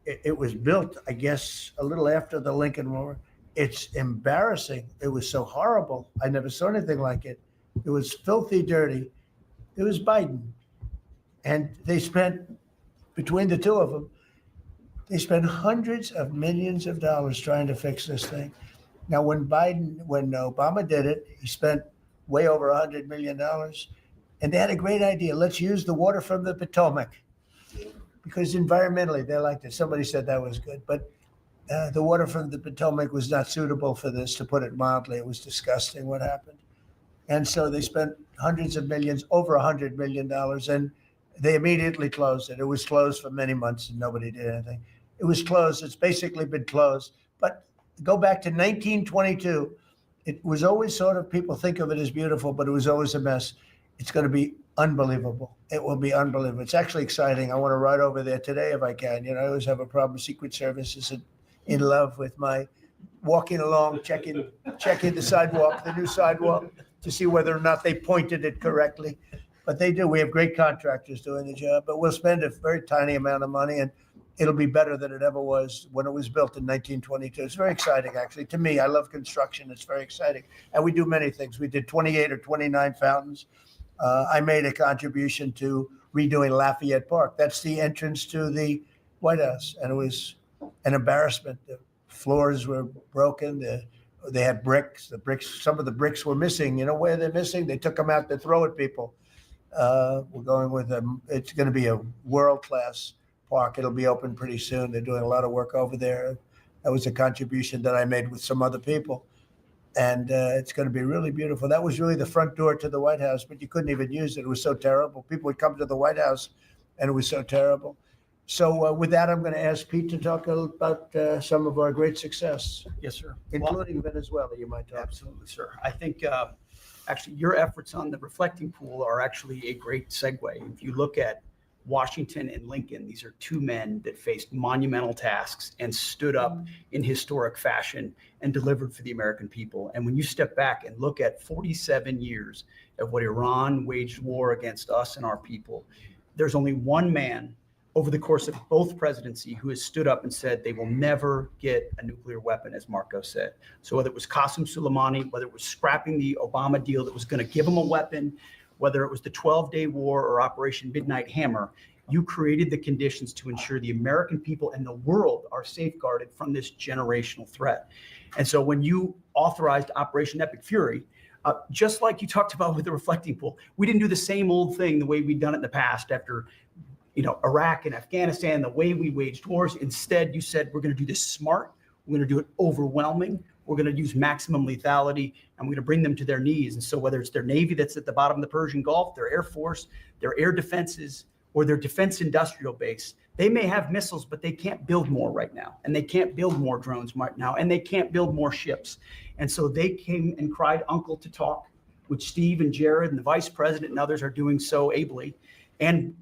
Speaker 2: it was built, I guess, a little after the Lincoln Memorial. It's embarrassing. It was so horrible. I never saw anything like it. It was filthy dirty. It was Biden. And they spent, between the two of them, they spent hundreds of millions of dollars trying to fix this thing. Now, when Obama did it, he spent way over $100 million. And they had a great idea. Let's use the water from the Potomac. Because environmentally, they liked it. Somebody said that was good. But the water from the Potomac was not suitable for this, to put it mildly. It was disgusting what happened. And so they spent hundreds of millions, over $100 million, and they immediately closed it. It was closed for many months and nobody did anything. It was closed. It's basically been closed. But go back to 1922. It was always sort of, people think of it as beautiful, but it was always a mess. It's going to be unbelievable. It will be unbelievable. It's actually exciting. I want to ride over there today if I can. I always have a problem. Secret Service is in love with my walking along, checking the sidewalk, the new sidewalk, to see whether or not they pointed it correctly. But they do. We have great contractors doing the job, but we'll spend a very tiny amount of money, and it'll be better than it ever was when it was built in 1922. It's very exciting, actually. To me, I love construction. It's very exciting. And we do many things. We did 28 or 29 fountains. I made a contribution to redoing Lafayette Park. That's the entrance to the White House. And it was an embarrassment. The floors were broken. They had bricks. Some of the bricks were missing. You know where they're missing? They took them out to throw at people. We're going with them. It's going to be a world-class park. It'll be open pretty soon. They're doing a lot of work over there. That was a contribution that I made with some other people. And it's going to be really beautiful. That was really the front door to the White House, but you couldn't even use it. It was so terrible. People would come to the White House, and it was so terrible. So with that, I'm going to ask Pete to talk about some of our great success,
Speaker 8: Yes, sir.
Speaker 2: including Venezuela. You might talk.
Speaker 8: Absolutely, sir. I think actually your efforts on the reflecting pool are actually a great segue. If you look at Washington and Lincoln, these are two men that faced monumental tasks and stood up in historic fashion and delivered for the American people. And when you step back and look at 47 years of what Iran waged war against us and our people, there's only one man over the course of both presidency who has stood up and said they will never get a nuclear weapon, as Marco said. So whether it was Qasem Soleimani, whether it was scrapping the Obama deal that was going to give them a weapon, whether it was the 12-day war or Operation Midnight Hammer, you created the conditions to ensure the American people and the world are safeguarded from this generational threat. And so when you authorized Operation Epic Fury, just like you talked about with the reflecting pool, we didn't do the same old thing the way we'd done it in the past after Iraq and Afghanistan, the way we waged wars. Instead, you said, we're going to do this smart. We're going to do it overwhelming. We're going to use maximum lethality, and we're going to bring them to their knees. And so whether it's their Navy that's at the bottom of the Persian Gulf, their Air Force, their air defenses, or their defense industrial base, they may have missiles, but they can't build more right now. And they can't build more drones right now. And they can't build more ships. And so they came and cried uncle to talk, which Steve and Jared and the vice president and others are doing so ably. And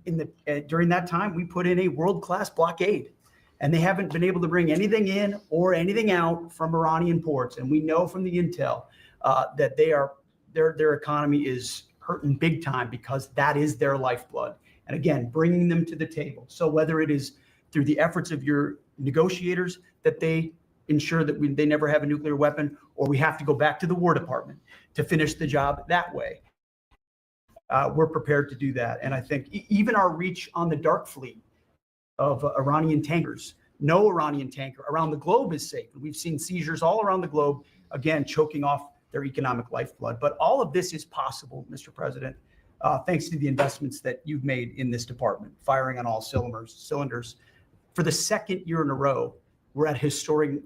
Speaker 8: during that time, we put in a world-class blockade, and they haven't been able to bring anything in or anything out from Iranian ports. And we know from the intel that their economy is hurting big time because that is their lifeblood. And again, bringing them to the table. So whether it is through the efforts of your negotiators that they ensure that they never have a nuclear weapon, or we have to go back to the War Department to finish the job that way. We're prepared to do that. And I think even our reach on the dark fleet of Iranian tankers, no Iranian tanker around the globe is safe. We've seen seizures all around the globe, again, choking off their economic lifeblood. But all of this is possible, Mr. President, thanks to the investments that you've made in this department, firing on all cylinders. For the second year in a row, we're at historic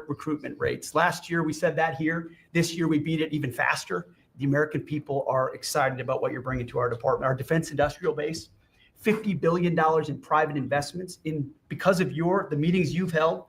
Speaker 8: recruitment rates. Last year, we said that here. This year, we beat it even faster. The American people are excited about what you're bringing to our department. Our defense industrial base, $50 billion in private investments. Because of the meetings you've held,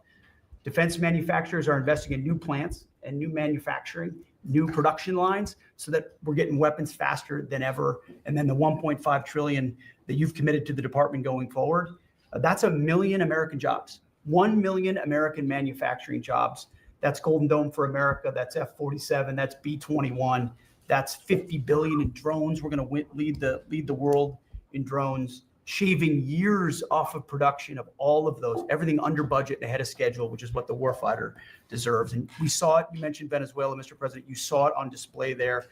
Speaker 8: defense manufacturers are investing in new plants and new manufacturing, new production lines, so that we're getting weapons faster than ever. And then the $1.5 trillion that you've committed to the department going forward, that's 1 million American jobs, 1 million American manufacturing jobs. That's Golden Dome for America. That's F-47. That's B-21. That's 50 billion in drones. We're going to lead the world in drones, shaving years off of production of all of those, everything under budget and ahead of schedule, which is what the warfighter deserves. And we saw it. You mentioned Venezuela, Mr. President. You saw it on display there.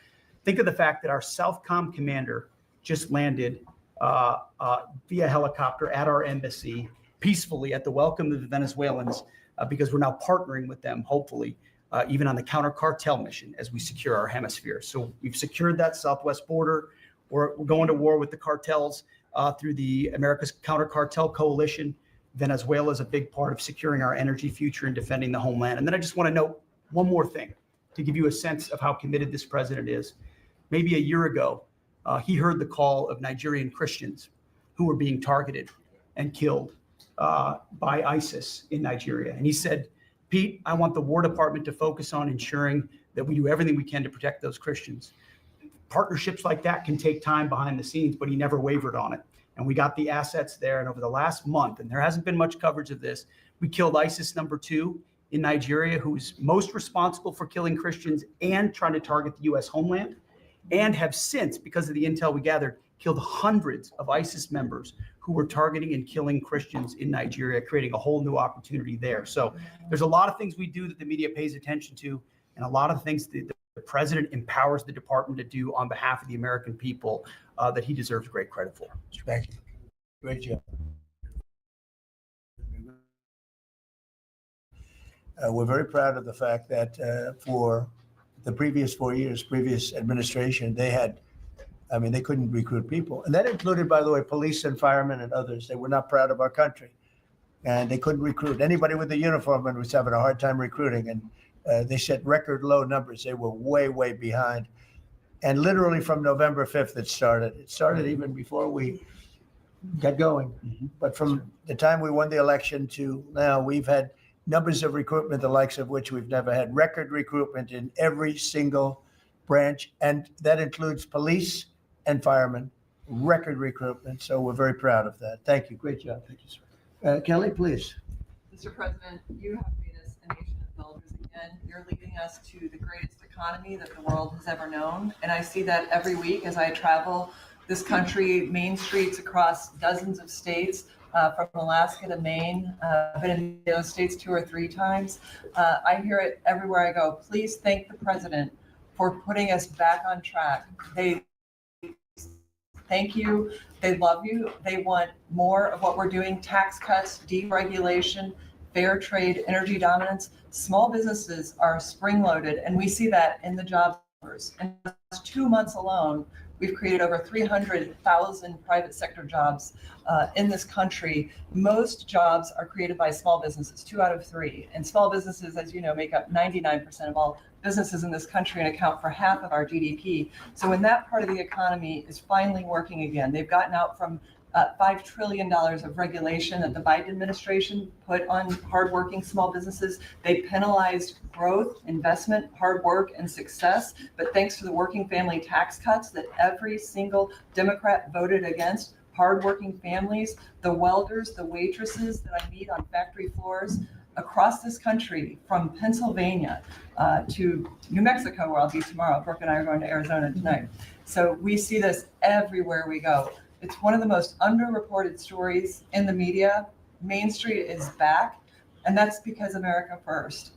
Speaker 8: Think of the fact that our Southcom commander just landed via helicopter at our embassy peacefully at the welcome of the Venezuelans, because we're now partnering with them, hopefully, even on the counter cartel mission as we secure our hemisphere. So we've secured that southwest border. We're going to war with the cartels through the America's Counter Cartel Coalition. Venezuela is a big part of securing our energy future and defending the homeland. And then I just want to note one more thing to give you a sense of how committed this president is. Maybe a year ago, he heard the call of Nigerian Christians who were being targeted and killed by ISIS in Nigeria. And he said, Pete, I want the War Department to focus on ensuring that we do everything we can to protect those Christians. Partnerships like that can take time behind the scenes, but he never wavered on it. And we got the assets there. And over the last month, and there hasn't been much coverage of this, we killed ISIS #2 in Nigeria, who's most responsible for killing Christians and trying to target the U.S. homeland, and have since, because of the intel we gathered, killed hundreds of ISIS members who were targeting and killing Christians in Nigeria, creating a whole new opportunity there. So there's a lot of things we do that the media pays attention to, and a lot of things that the president empowers the department to do on behalf of the American people that he deserves great credit for.
Speaker 2: Thank you. Great job. We're very proud of the fact that for the previous 4 years, previous administration, they couldn't recruit people. And that included, by the way, police and firemen and others. They were not proud of our country. And they couldn't recruit. Anybody with a uniform was having a hard time recruiting. And they set record low numbers. They were way, way behind. And literally from November 5th, it started. It started even before we got going. But from the time we won the election to now, we've had numbers of recruitment, the likes of which we've never had. Record recruitment in every single branch. And that includes police and firemen. record recruitment. So we're very proud of that. Thank you. Great job. Thank you, sir. Kelly, please.
Speaker 9: Mr. President, you have made us a nation of builders again. You're leading us to the greatest economy that the world has ever known. And I see that every week as I travel this country, main streets across dozens of states, from Alaska to Maine. I've been in those states 2 or 3 times. I hear it everywhere I go. Please thank the president for putting us back on track. They thank you. They love you. They want more of what we're doing: tax cuts, deregulation, fair trade, energy dominance. Small businesses are spring loaded, and we see that in the job numbers. In the last 2 months alone, we've created over 300,000 private sector jobs in this country. Most jobs are created by small businesses, 2 out of 3. And small businesses, as you know, make up 99% of all businesses in this country and account for half of our GDP. So when that part of the economy is finally working again, they've gotten out from $5 trillion of regulation that the Biden administration put on hardworking small businesses. They penalized growth, investment, hard work, and success. But thanks to the working family tax cuts that every single Democrat voted against, hardworking families, the welders, the waitresses that I meet on factory floors across this country, from Pennsylvania to New Mexico, where I'll be tomorrow. Brooke and I are going to Arizona tonight. So we see this everywhere we go. It's one of the most underreported stories in the media. Main Street is back, and that's because America first.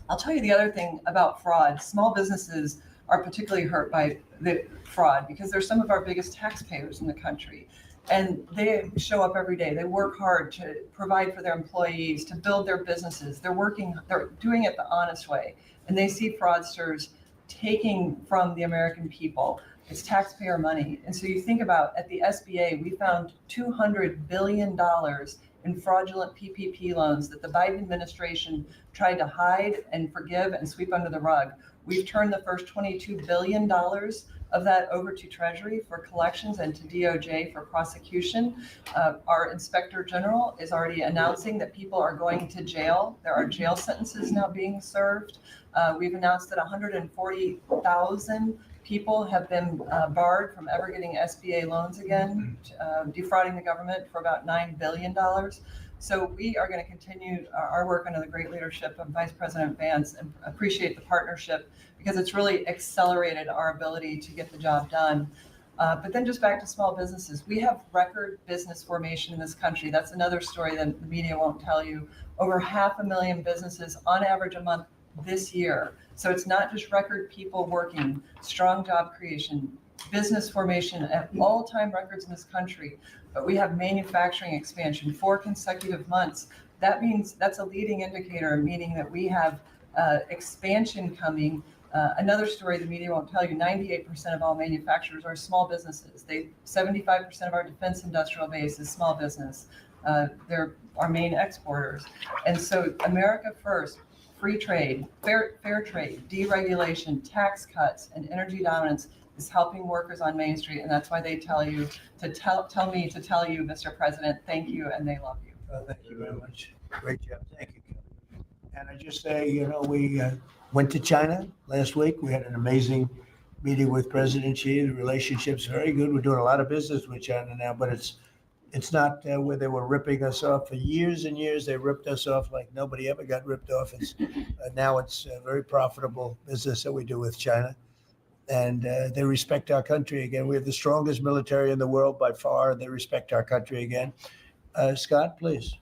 Speaker 9: I'll tell you the other thing about fraud. Small businesses are particularly hurt by the fraud because they're some of our biggest taxpayers in the country. And they show up every day. They work hard to provide for their employees, to build their businesses. They're doing it the honest way. And they see fraudsters taking from the American people. It's taxpayer money. And so you think about, at the SBA, we found $200 billion in fraudulent PPP loans that the Biden administration tried to hide and forgive and sweep under the rug. We've turned the first $22 billion of that over to Treasury for collections and to DOJ for prosecution. Our Inspector General is already announcing that people are going to jail. There are jail sentences now being served. We've announced that 140,000 people have been barred from ever getting SBA loans again, defrauding the government for about $9 billion. So we are going to continue our work under the great leadership of Vice President Vance and appreciate the partnership because it's really accelerated our ability to get the job done. But then just back to small businesses, we have record business formation in this country. That's another story that the media won't tell you. Over 500,000 businesses on average a month this year. So it's not just record people working, strong job creation, business formation at all-time records in this country. But we have manufacturing expansion, 4 consecutive months. That means that's a leading indicator, meaning that we have expansion coming. Another story the media won't tell you, 98% of all manufacturers are small businesses. 75% of our defense industrial base is small business. They're our main exporters. And so America first, free trade, fair trade, deregulation, tax cuts, and energy dominance is helping workers on Main Street. And that's why they tell you to tell me to tell you, Mr. President, thank you, and they love you.
Speaker 2: Thank you very much. Great job. Thank you, Kelly. And I just say, we went to China last week. We had an amazing meeting with President Xi. The relationship's very good. We're doing a lot of business with China now, but it's not where they were ripping us off for years and years. They ripped us off like nobody ever got ripped off. Now it's a very profitable business that we do with China. And they respect our country again. We have the strongest military in the world by far. They respect our country again. Scott, please.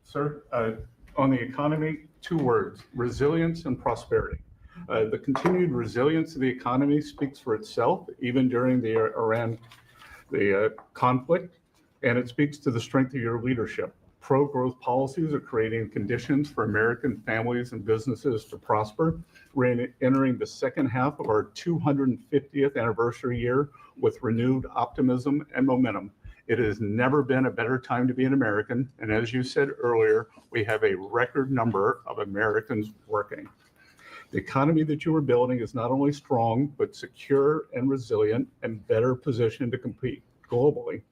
Speaker 10: Sir, on the economy, 2 words: resilience and prosperity. The continued resilience of the economy speaks for itself, even during the Iran conflict, and it speaks to the strength of your leadership. Pro-growth policies are creating conditions for American families and businesses to prosper. We're entering the second half of our 250th anniversary year with renewed optimism and momentum. It has never been a better time to be an American. And as you said earlier, we have a record number of Americans working. The economy that you are building is not only strong, but secure and resilient and better positioned to compete globally.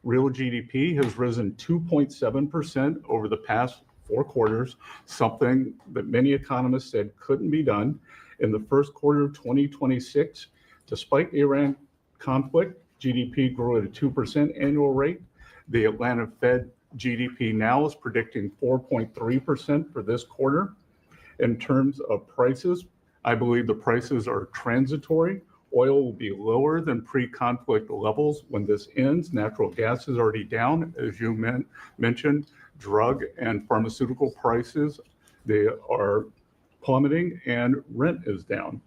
Speaker 10: Real GDP has risen 2.7% over the past 4 quarters, something that many economists said couldn't be done. In the first quarter of 2026, despite the Iran conflict, GDP grew at a 2% annual rate. The Atlanta Fed GDP now is predicting 4.3% for this quarter. In terms of prices, I believe the prices are transitory. Oil will be lower than pre-conflict levels when this ends. Natural gas is already down, as you mentioned. Drug and pharmaceutical prices, they are plummeting, and rent is down.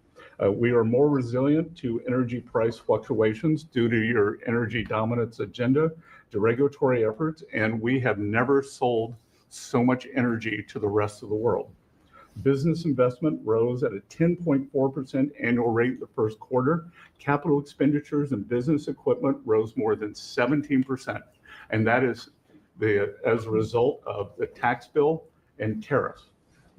Speaker 10: We are more resilient to energy price fluctuations due to your energy dominance agenda, to regulatory efforts, and we have never sold so much energy to the rest of the world. Business investment rose at a 10.4% annual rate in the first quarter. Capital expenditures and business equipment rose more than 17%. And that is as a result of the tax bill and tariffs.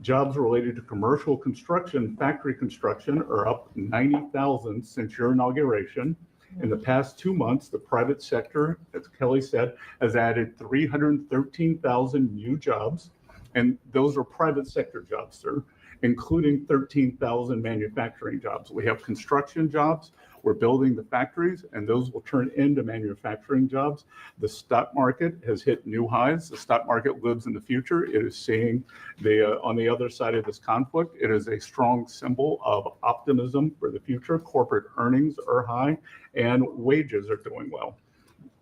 Speaker 10: Jobs related to commercial construction, factory construction are up 90,000 since your inauguration. In the past 2 months, the private sector, as Kelly said, has added 313,000 new jobs. And those are private sector jobs, sir, including 13,000 manufacturing jobs. We have construction jobs. We're building the factories, and those will turn into manufacturing jobs. The stock market has hit new highs. The stock market lives in the future. It is seeing on the other side of this conflict, it is a strong symbol of optimism for the future. Corporate earnings are high, and wages are doing well.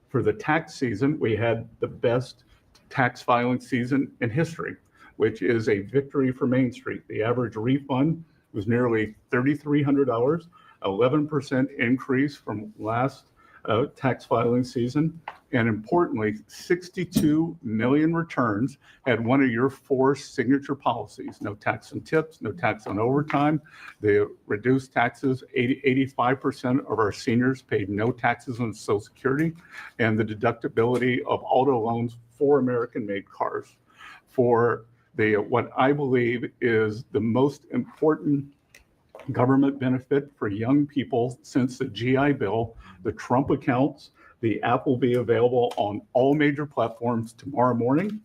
Speaker 10: For the tax season, we had the best tax filing season in history, which is a victory for Main Street. The average refund was nearly $3,300, 11% increase from last tax filing season. And importantly, 62 million returns had one of your 4 signature policies: no tax on tips, no tax on overtime. They reduced taxes. 85% of our seniors paid no taxes on Social Security, and the deductibility of auto loans for American-made cars. For what I believe is the most important government benefit for young people since the GI Bill, the Trump accounts. The app will be available on all major platforms tomorrow morning,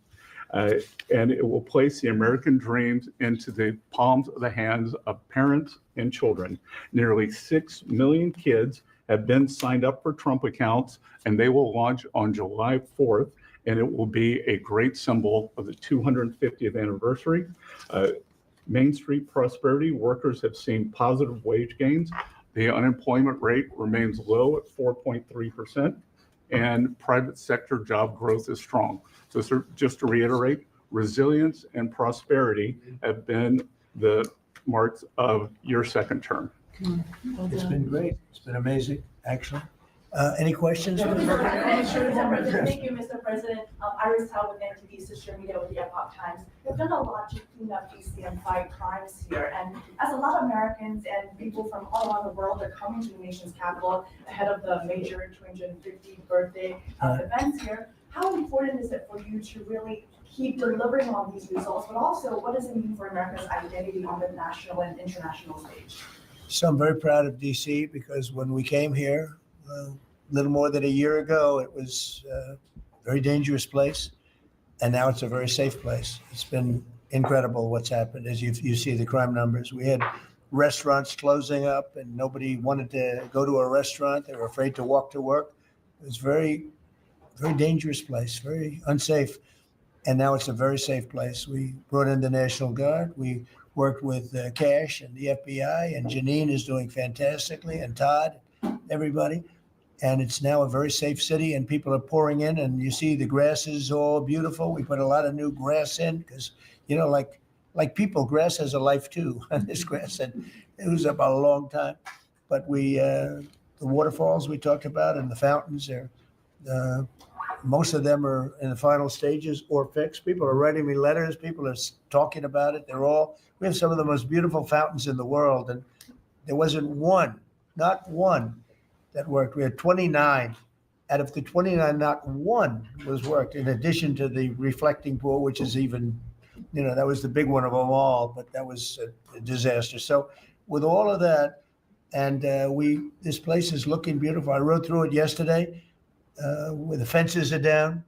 Speaker 10: and it will place the American dreams into the palms of the hands of parents and children. Nearly 6 million kids have been signed up for Trump accounts, and they will launch on July 4th, and it will be a great symbol of the 250th anniversary. Main Street prosperity, workers have seen positive wage gains. The unemployment rate remains low at 4.3%, and private sector job growth is strong. So just to reiterate, resilience and prosperity have been the marks of your second term.
Speaker 2: It's been great. It's been amazing, actually. Any questions?
Speaker 11: Thank you, Mr. President. Iris Tao with NTV Sister Media with the Epoch Times. We've done a lot to clean up DC and fight crimes here. And as a lot of Americans and people from all around the world are coming to the nation's capital ahead of the major 250th birthday events here, how important is it for you to really keep delivering on these results, but also what does it mean for America's identity on the national and international stage?
Speaker 2: So I'm very proud of DC because when we came here, a little more than a year ago, it was a very dangerous place, and now it's a very safe place. It's been incredible what's happened as you see the crime numbers. We had restaurants closing up, and nobody wanted to go to a restaurant. They were afraid to walk to work. It was very, very dangerous place, very unsafe, and now it's a very safe place. We brought in the National Guard. We worked with Cash and the FBI, and Janine is doing fantastically, and Todd, everybody. And it's now a very safe city, and people are pouring in, and you see the grass is all beautiful. We put a lot of new grass in because, you know, like people, grass has a life too. And this grass, and it was up a long time. But the waterfalls we talked about and the fountains are, most of them are in the final stages or fixed. People are writing me letters. People are talking about it. We have some of the most beautiful fountains in the world, and there wasn't one, not one, that worked. We had 29. Out of the 29, not one was worked, in addition to the reflecting pool, which is even, you know, that was the big one of them all, but that was a disaster. So with all of that, and this place is looking beautiful. I rode through it yesterday, where the fences are down.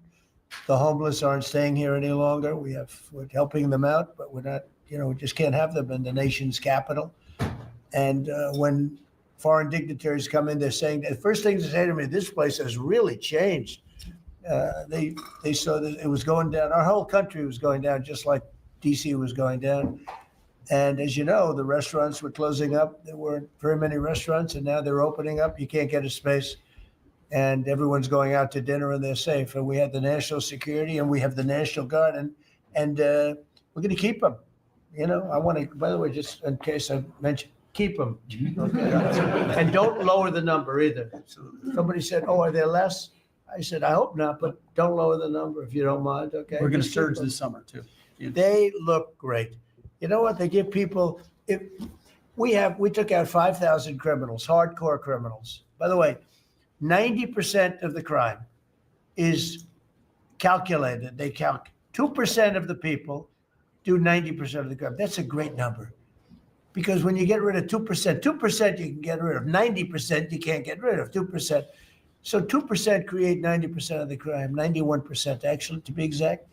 Speaker 2: The homeless aren't staying here any longer. We're helping them out, but we're not, we just can't have them in the nation's capital. And when foreign dignitaries come in, they're saying, the first thing they say to me, this place has really changed. They saw that it was going down, our whole country was going down, just like DC was going down. And as you know, the restaurants were closing up. There weren't very many restaurants, and now they're opening up. You can't get a space, and everyone's going out to dinner, and they're safe. And we have the national security, and we have the National Guard, and we're going to keep them. You know, I want to, by the way, just in case I mentioned, keep them. Okay? And don't lower the number either. So somebody said, oh, are there less? I said, I hope not, but don't lower the number if you don't mind, okay?
Speaker 8: We're going to
Speaker 2: Just keep
Speaker 8: surge
Speaker 2: them.
Speaker 8: this summer too.
Speaker 2: They look great. You know what? They give people, we took out 5,000 criminals, hardcore criminals. By the way, 90% of the crime is calculated. 2% of the people do 90% of the crime. That's a great number. Because when you get rid of 2% you can get rid of. 90% you can't get rid of, 2%. So 2% create 90% of the crime, 91% actually, to be exact.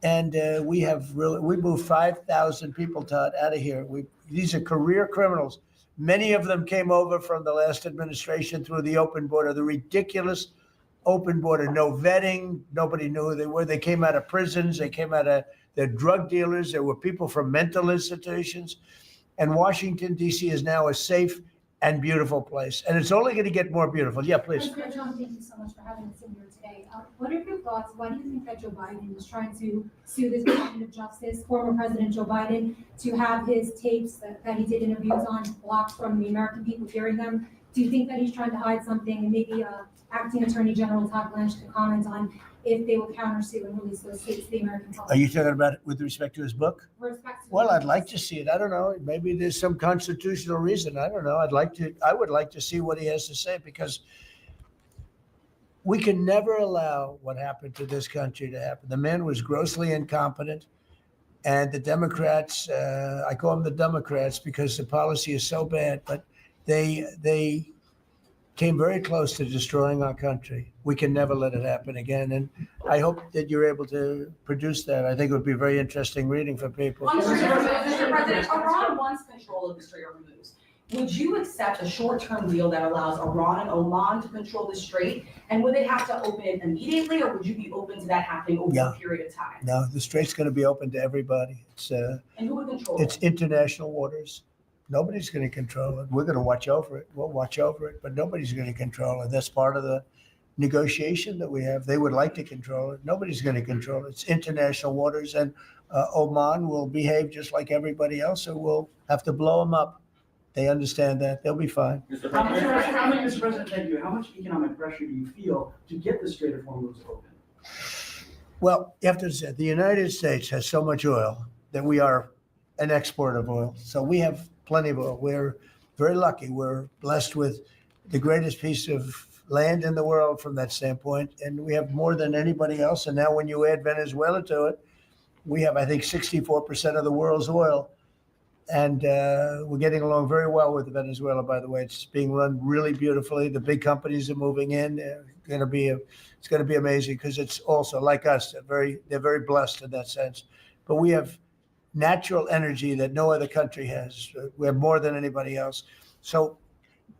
Speaker 2: And we moved 5,000 people, Todd, out of here. These are career criminals. Many of them came over from the last administration through the open border, the ridiculous open border, no vetting. Nobody knew who they were. They came out of prisons. They came out of, they're drug dealers. There were people from mental institutions. And Washington, D.C. is now a safe and beautiful place. And it's only going to get more beautiful. Yeah, please.
Speaker 12: President Trump, thank you so much for having us in here today. What are your thoughts? Why do you think that Joe Biden is trying to sue this Department of Justice, former President Joe Biden, to have his tapes that he did interviews on blocked from the American people hearing them? Do you think that he's trying to hide something, and maybe Acting Attorney General Todd Blanche could comment on if they will countersue and release those tapes to the American public?
Speaker 2: Are you talking about it with respect to his book?
Speaker 12: Respect to
Speaker 2: Well, I'd like to see it. I don't know. Maybe there's some constitutional reason. I don't know. I would like to see what he has to say, because we can never allow what happened to this country to happen. The man was grossly incompetent, and the Democrats, I call them the Democrats because the policy is so bad, but they came very close to destroying our country. We can never let it happen again. And I hope that you're able to produce that. I think it would be very interesting reading for people.
Speaker 13: Mr. President, Iran wants control of the Strait of Hormuz. Would you accept a short-term deal that allows Iran and Oman to control the strait? And would they have to open it immediately, or would you be open to that happening over a period of time?
Speaker 2: No, the strait's going to be open to everybody.
Speaker 13: And who would control
Speaker 2: It's
Speaker 13: it?
Speaker 2: international waters. Nobody's going to control it. We're going to watch over it. We'll watch over it, but nobody's going to control it. That's part of the negotiation that we have. They would like to control it. Nobody's going to control it. It's international waters, and Oman will behave just like everybody else, so we'll have to blow them up. They understand that. They'll be fine.
Speaker 14: Mr. President, thank you. How much economic pressure do you feel to get the Strait of Hormuz open?
Speaker 2: Well, you have to say, the United States has so much oil that we are an exporter of oil. So we have plenty of oil. We're very lucky. We're blessed with the greatest piece of land in the world from that standpoint. And we have more than anybody else. And now when you add Venezuela to it, we have, I think, 64% of the world's oil. And we're getting along very well with Venezuela, by the way. It's being run really beautifully. The big companies are moving in. It's going to be amazing, because it's also like us. They're very blessed in that sense. But we have natural energy that no other country has. We have more than anybody else. So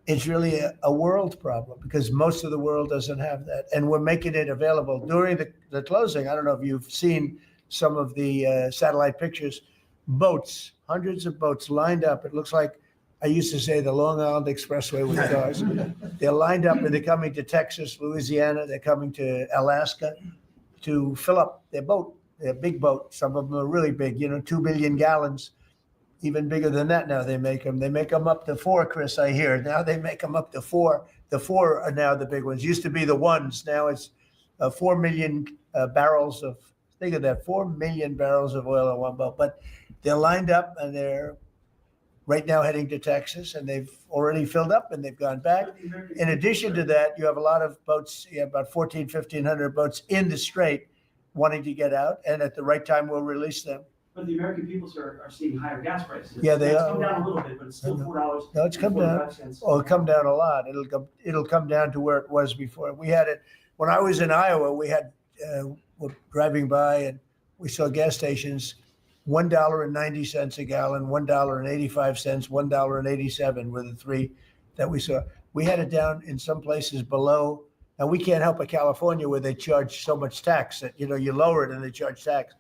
Speaker 2: it's really a world problem, because most of the world doesn't have that. And we're making it available. During the closing, I don't know if you've seen some of the satellite pictures, boats, hundreds of boats lined up. It looks like, I used to say, the Long Island Expressway with cars. They're lined up, and they're coming to Texas, Louisiana. They're coming to Alaska to fill up their boat. They're big boat. Some of them are really big, 2 billion gallons, even bigger than that now they make them. They make them up to 4, Chris, I hear. Now they make them up to 4. The 4 are now the big ones. Used to be the ones. Now it's 4 million barrels of, think of that, 4 million barrels of oil in one boat. But they're lined up, and they're right now heading to Texas, and they've already filled up, and they've gone back. In addition to that, you have a lot of boats, you have about 1,500 boats in the strait wanting to get out, and at the right time, we'll release them.
Speaker 14: But the American people, sir, are seeing higher gas prices.
Speaker 2: Yeah, they
Speaker 14: It's
Speaker 2: are.
Speaker 14: come down a little bit, but it's still $4.
Speaker 2: No, it's come down. It'll come down a lot. It'll come down to where it was before. We had it, when I was in Iowa, we had, we're driving by, and we saw gas stations, $1.90 a gallon, $1.85, $1.87 were the three that we saw. We had it down in some places below. Now, we can't help but California where they charge so much tax that, you lower it and they charge tax.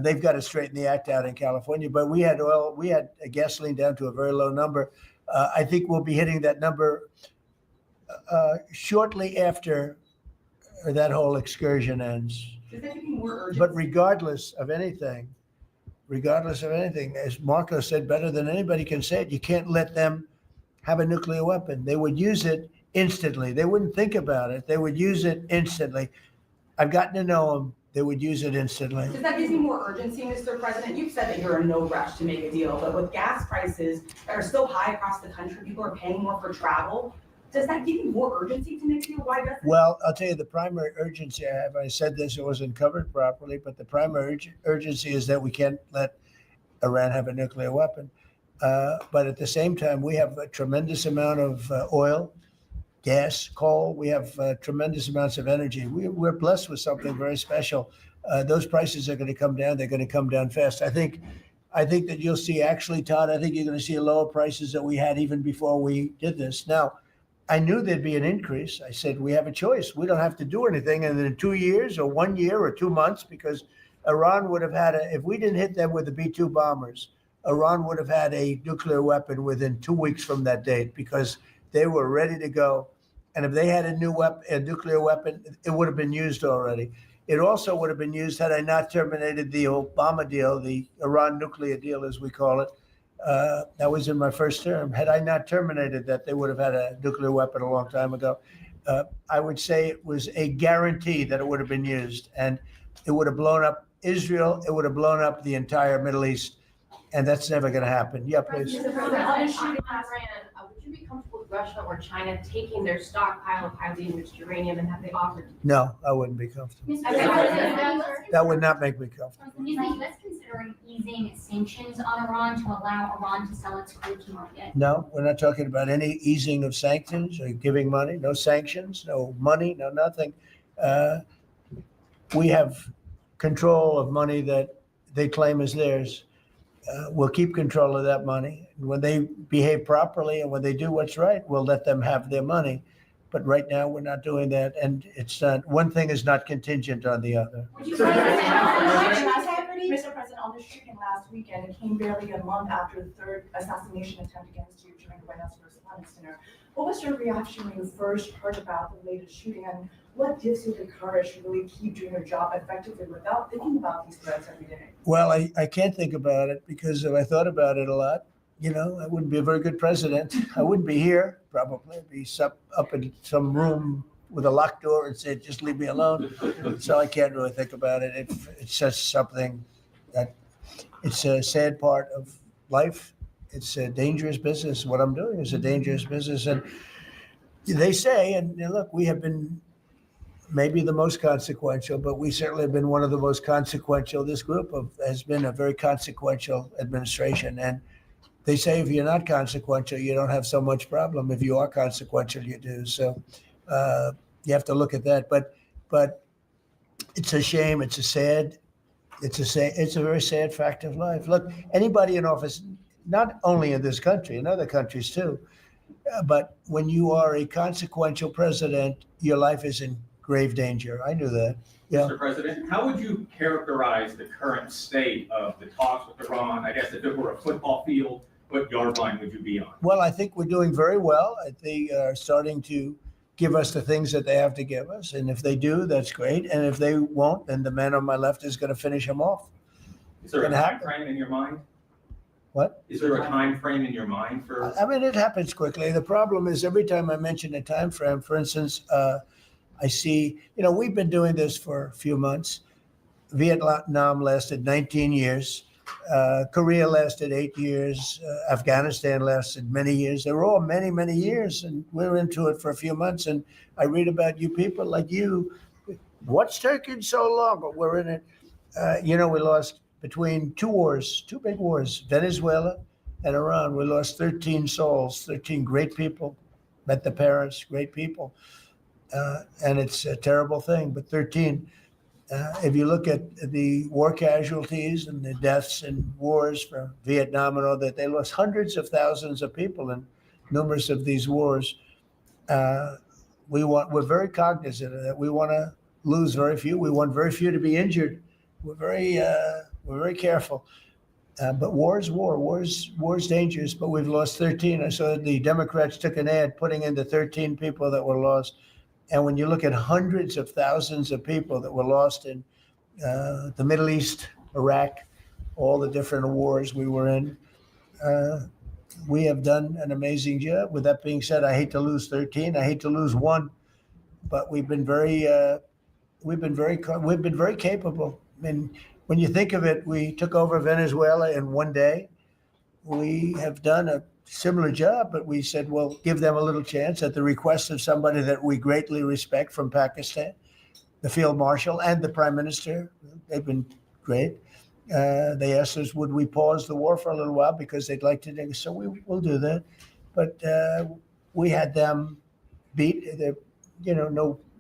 Speaker 2: They've got to straighten the act out in California, but we had gasoline down to a very low number. I think we'll be hitting that number shortly after that whole excursion ends.
Speaker 13: Does that make you more urgent?
Speaker 2: But regardless of anything, as Marco said better than anybody can say it, you can't let them have a nuclear weapon. They would use it instantly. They wouldn't think about it. They would use it instantly. I've gotten to know them. They would use it instantly.
Speaker 13: Does that give you more urgency, Mr. President? You've said that you're in no rush to make a deal, but with gas prices that are so high across the country, people are paying more for travel. Does that give you more urgency to make a deal? Why doesn't it?
Speaker 2: Well, I'll tell you the primary urgency I have. I said this, it wasn't covered properly, but the primary urgency is that we can't let Iran have a nuclear weapon. But at the same time, we have a tremendous amount of oil, gas, coal. We have tremendous amounts of energy. We're blessed with something very special. Those prices are going to come down. They're going to come down fast. I think that you'll see, actually, Todd, I think you're going to see lower prices that we had even before we did this. Now, I knew there'd be an increase. I said, we have a choice. We don't have to do anything. And in 2 years or 1 year or 2 months, because Iran would have had if we didn't hit them with the B-2 bombers, Iran would have had a nuclear weapon within 2 weeks from that date because they were ready to go. And if they had a nuclear weapon, it would have been used already. It also would have been used had I not terminated the Obama deal, the Iran nuclear deal, as we call it. That was in my first term. Had I not terminated that, they would have had a nuclear weapon a long time ago. I would say it was a guarantee that it would have been used, and it would have blown up Israel. It would have blown up the entire Middle East, and that's never going to happen. Yeah, please.
Speaker 15: Mr. President, on the shooting in Iran, would you be comfortable with Russia or China taking their stockpile of highly enriched uranium and have they offered?
Speaker 2: No, I wouldn't be comfortable.
Speaker 12: Mr. President,
Speaker 2: That would not make me comfortable.
Speaker 12: is the U.S. considering easing sanctions on Iran to allow Iran to sell its crude to market?
Speaker 2: No, we're not talking about any easing of sanctions or giving money. No sanctions, no money, no nothing. We have control of money that they claim is theirs. We'll keep control of that money. When they behave properly and when they do what's right, we'll let them have their money. But right now, we're not doing that, and it's not. One thing is not contingent on the other.
Speaker 11: Mr. President, on the shooting last weekend, it came barely a month after the third assassination attempt against you during the White House Correspondents' Dinner. What was your reaction when you first heard about the latest shooting, and what gives you the courage to really keep doing your job effectively without thinking about these threats every day?
Speaker 2: Well, I can't think about it because if I thought about it a lot, I wouldn't be a very good president. I wouldn't be here, probably. I'd be up in some room with a locked door and say, just leave me alone. So I can't really think about it. It's just something that it's a sad part of life. It's a dangerous business. What I'm doing is a dangerous business. And they say, and look, we have been maybe the most consequential, but we certainly have been one of the most consequential. This group has been a very consequential administration. And they say if you're not consequential, you don't have so much problem. If you are consequential, you do. So you have to look at that. But it's a shame. It's a very sad fact of life. Look, anybody in office, not only in this country, in other countries too, but when you are a consequential president, your life is in grave danger. I knew that. Yeah.
Speaker 16: Mr. President, how would you characterize the current state of the talks with Iran? I guess if it were a football field, what yard line would you be on?
Speaker 2: Well, I think we're doing very well. They are starting to give us the things that they have to give us. And if they do, that's great. And if they won't, then the man on my left is going to finish them off.
Speaker 16: Is there a time frame in your mind?
Speaker 2: What?
Speaker 16: Is there a time frame in your mind for?
Speaker 2: I mean, it happens quickly. The problem is every time I mention a time frame, for instance, I see, we've been doing this for a few months. Vietnam lasted 19 years. Korea lasted 8 years. Afghanistan lasted many years. They were all many, many years. And we're into it for a few months. And I read about you people like you. What's taking so long? But we're in it. We lost between two big wars, Venezuela and Iran. We lost 13 souls, 13 great people. Met the parents, great people. And it's a terrible thing, but 13. If you look at the war casualties and the deaths in wars from Vietnam and all that, they lost hundreds of thousands of people in numerous of these wars. We're very cognizant of that. We want to lose very few. We want very few to be injured. We're very careful. But war is war. War's dangerous. But we've lost 13. I saw the Democrats took an ad putting in the 13 people that were lost. And when you look at hundreds of thousands of people that were lost in the Middle East, Iraq, all the different wars we were in, we have done an amazing job. With that being said, I hate to lose 13. I hate to lose one, but we've been very capable. I mean, when you think of it, we took over Venezuela in one day. We have done a similar job, but we said, well, give them a little chance at the request of somebody that we greatly respect from Pakistan, the field marshal and the prime minister. They've been great. They asked us, would we pause the war for a little while because they'd like to, so we'll do that. But we had them beat. They're,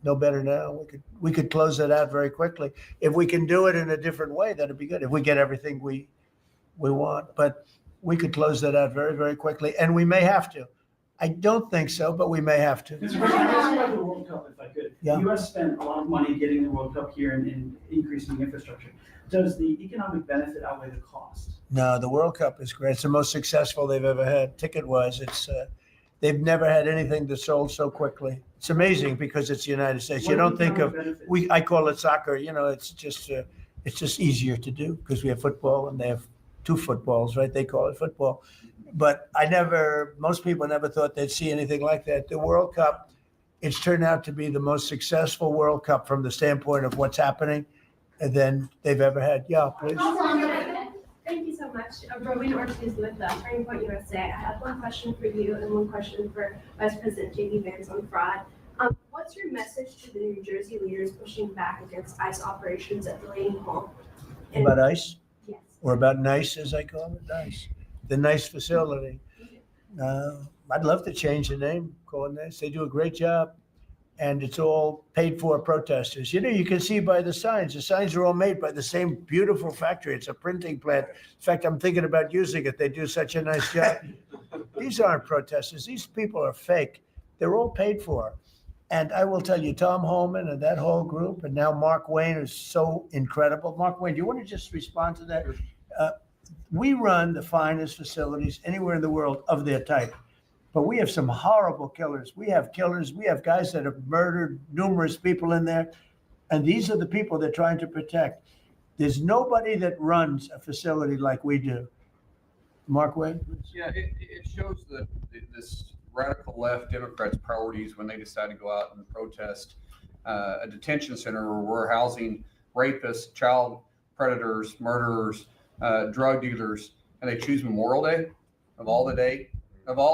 Speaker 2: no better now. We could close it out very quickly. If we can do it in a different way, that'd be good. If we get everything we want, but we could close that out very, very quickly, and we may have to. I don't think so, but we may have to.
Speaker 14: Mr. President, ask about the World Cup, if I could.
Speaker 2: Yeah.
Speaker 14: The U.S. spent a lot of money getting the World Cup here and increasing the infrastructure. Does the economic benefit outweigh the cost?
Speaker 2: No, the World Cup is great. It's the most successful they've ever had, ticket-wise. They've never had anything that sold so quickly. It's amazing because it's the United States. You don't think of I call it soccer. It's just easier to do because we have football and they have two footballs, right? They call it football. But most people never thought they'd see anything like that. The World Cup, it's turned out to be the most successful World Cup from the standpoint of what's happening than they've ever had. Yeah, please.
Speaker 17: Thank you so much. Rowena Ortiz with Turning Point USA. I have one question for you and one question for Vice President J.D. Vance on fraud. What's your message to the New Jersey leaders pushing back against ICE operations at Delaney Hall?
Speaker 2: About ICE?
Speaker 17: Yes.
Speaker 2: Or about NICE, as I call it, NICE. The NICE facility. I'd love to change the name, call it NICE. They do a great job. And it's all paid for protesters. You can see by the signs. The signs are all made by the same beautiful factory. It's a printing plant. In fact, I'm thinking about using it. They do such a nice job. These aren't protesters. These people are fake. They're all paid for. And I will tell you, Tom Holman and that whole group, and now Mark Wayne is so incredible. Mark Wayne, do you want to just respond to that? We run the finest facilities anywhere in the world of their type. But we have some horrible killers. We have killers. We have guys that have murdered numerous people in there. And these are the people they're trying to protect. There's nobody that runs a facility like we do. Mark Wayne?
Speaker 18: Yeah, it shows that this radical left Democrats' priorities when they decide to go out and protest a detention center where we're housing rapists, child predators, murderers, drug dealers, and they choose Memorial Day of all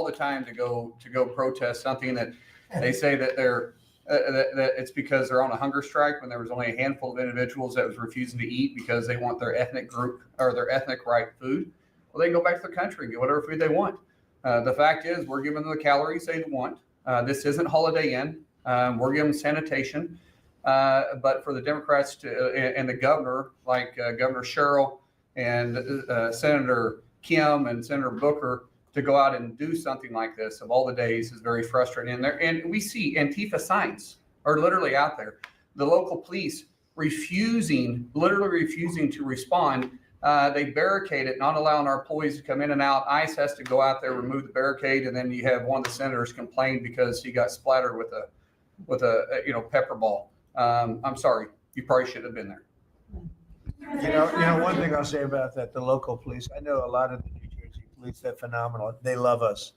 Speaker 18: the time to go protest something that they say that they're that it's because they're on a hunger strike when there was only a handful of individuals that was refusing to eat because they want their ethnic group or their ethnic right food. Well, they can go back to their country and get whatever food they want. The fact is we're giving them the calories they want. This isn't Holiday Inn. We're giving them sanitation. But for the Democrats and the governor, like Governor Sherrill and Senator Kim and Senator Booker, to go out and do something like this of all the days is very frustrating. And we see Antifa signs are literally out there. The local police literally refusing to respond. They barricade it, not allowing our employees to come in and out. ICE has to go out there, remove the barricade, and then you have one of the senators complain because he got splattered with a pepper ball. I'm sorry, you probably should have been there.
Speaker 2: One thing I'll say about that, the local police, I know a lot of the New Jersey police, they're phenomenal. They love us,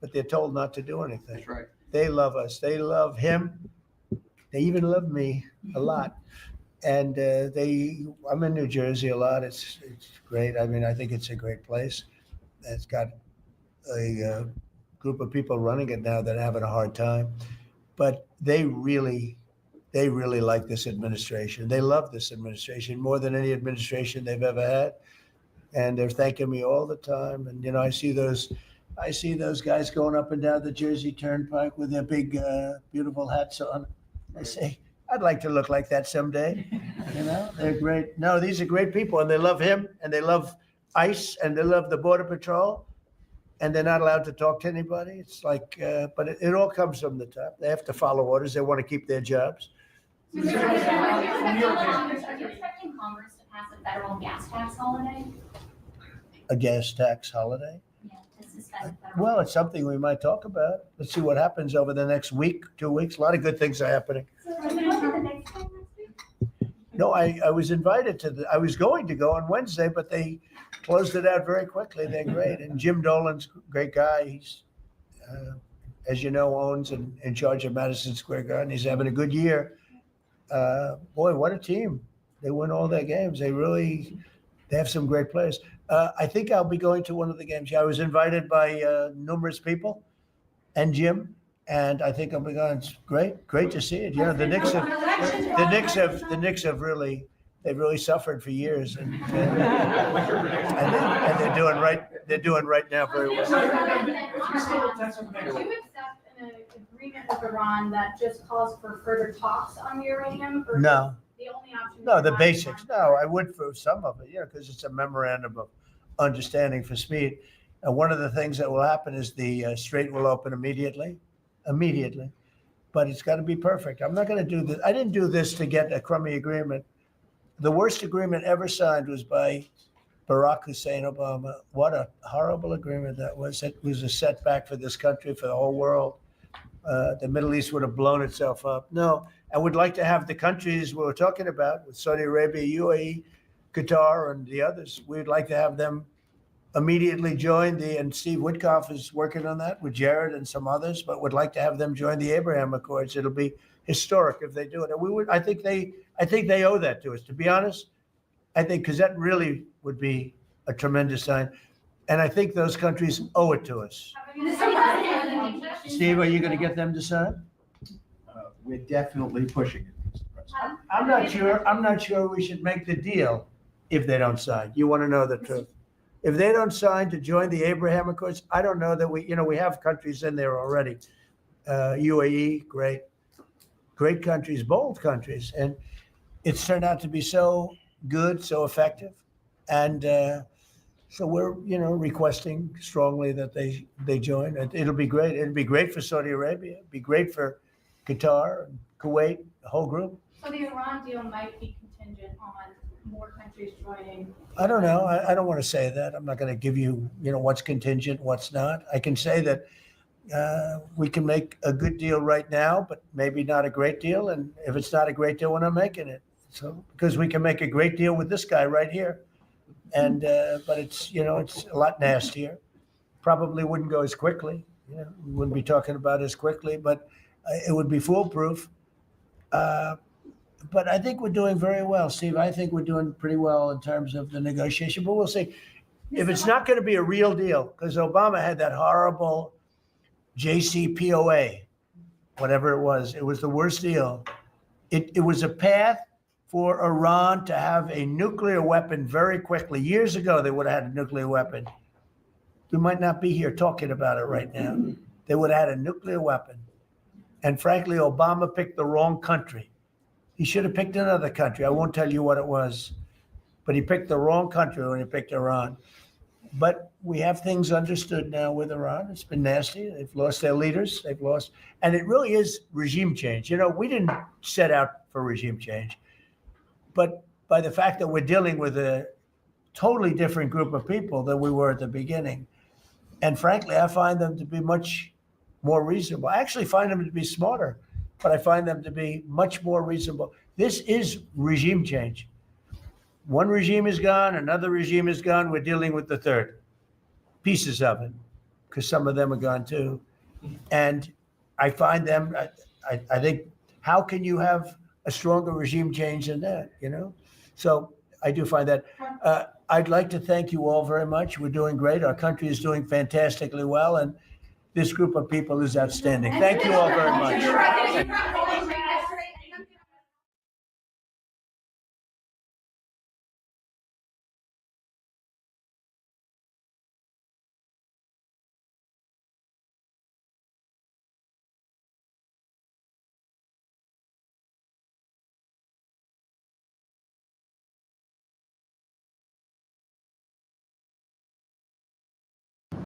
Speaker 2: but they're told not to do anything.
Speaker 18: That's right.
Speaker 2: They love us. They love him. They even love me a lot. And I'm in New Jersey a lot. It's great. I mean, I think it's a great place. It's got a group of people running it now that are having a hard time, but they really like this administration. They love this administration more than any administration they've ever had. And they're thanking me all the time. And, I see those guys going up and down the Jersey Turnpike with their big, beautiful hats on. I say, I'd like to look like that someday. They're great. No, these are great people, and they love him, and they love ICE, and they love the Border Patrol. and they're not allowed to talk to anybody. It's like, but it all comes from the top. They have to follow orders. They want to keep their jobs.
Speaker 12: Are you expecting Congress to pass a federal gas tax holiday?
Speaker 2: A gas tax holiday?
Speaker 12: Yeah, to suspend federal.
Speaker 2: Well, it's something we might talk about. Let's see what happens over the next week, 2 weeks. A lot of good things are happening. No, I was invited to I was going to go on Wednesday, but they closed it out very quickly. They're great. And Jim Dolan's a great guy. He's, as you know, owns and in charge of Madison Square Garden. He's having a good year. Boy, what a team. They win all their games. They have some great players. I think I'll be going to one of the games. I was invited by numerous people and Jim, and I think I'll be going. It's great to see it. You know, the Knicks have really, they've really suffered for years, and they're doing right. They're doing right now very well.
Speaker 12: Would you accept an agreement with Iran that just calls for further talks on uranium? Or
Speaker 2: No.
Speaker 12: The only option?
Speaker 2: No, the basics. No, I would for some of it, because it's a memorandum of understanding for speed. And one of the things that will happen is the strait will open immediately, but it's got to be perfect. I'm not going to do this. I didn't do this to get a crummy agreement. The worst agreement ever signed was by Barack Hussein Obama. What a horrible agreement that was. It was a setback for this country, for the whole world. The Middle East would have blown itself up. No, I would like to have the countries we were talking about with Saudi Arabia, UAE, Qatar, and the others. We'd like to have them immediately join and Steve Witkoff is working on that with Jared and some others, but would like to have them join the Abraham Accords. It'll be historic if they do it. And we would, I think they owe that to us, to be honest. I think, because that really would be a tremendous sign. And I think those countries owe it to us. Steve, are you going to get them to sign?
Speaker 19: We're definitely pushing it.
Speaker 2: I'm not sure we should make the deal if they don't sign. You want to know the truth. If they don't sign to join the Abraham Accords, I don't know that we have countries in there already. UAE, great countries, bold countries. And it's turned out to be so good, so effective. And so we're, requesting strongly that they join. It'll be great. It'll be great for Saudi Arabia. It'll be great for Qatar, Kuwait, the whole group.
Speaker 12: So the Iran deal might be contingent on more countries joining.
Speaker 2: I don't know. I don't want to say that. I'm not going to give you, what's contingent, what's not. I can say that we can make a good deal right now, but maybe not a great deal. And if it's not a great deal, we're not making it. So because we can make a great deal with this guy right here, and but it's it's a lot nastier. Probably wouldn't go as quickly. We wouldn't be talking about as quickly, but it would be foolproof. But I think we're doing very well, Steve. I think we're doing pretty well in terms of the negotiation, but we'll see. If it's not going to be a real deal, because Obama had that horrible JCPOA, whatever it was the worst deal. It was a path for Iran to have a nuclear weapon very quickly. Years ago, they would have had a nuclear weapon. We might not be here talking about it right now. They would have had a nuclear weapon. And frankly, Obama picked the wrong country. He should have picked another country. I won't tell you what it was, but he picked the wrong country when he picked Iran. But we have things understood now with Iran. It's been nasty. They've lost their leaders. And it really is regime change. We didn't set out for regime change, but by the fact that we're dealing with a totally different group of people than we were at the beginning. And frankly, I find them to be much more reasonable. I actually find them to be smarter, but I find them to be much more reasonable. This is regime change. One regime is gone, another regime is gone. We're dealing with the third. Pieces of it, because some of them are gone too. And I find them, I think, how can you have a stronger regime change than that, So I do find that. I'd like to thank you all very much. We're doing great. Our country is doing fantastically well. And this group of people is outstanding. Thank you all very much.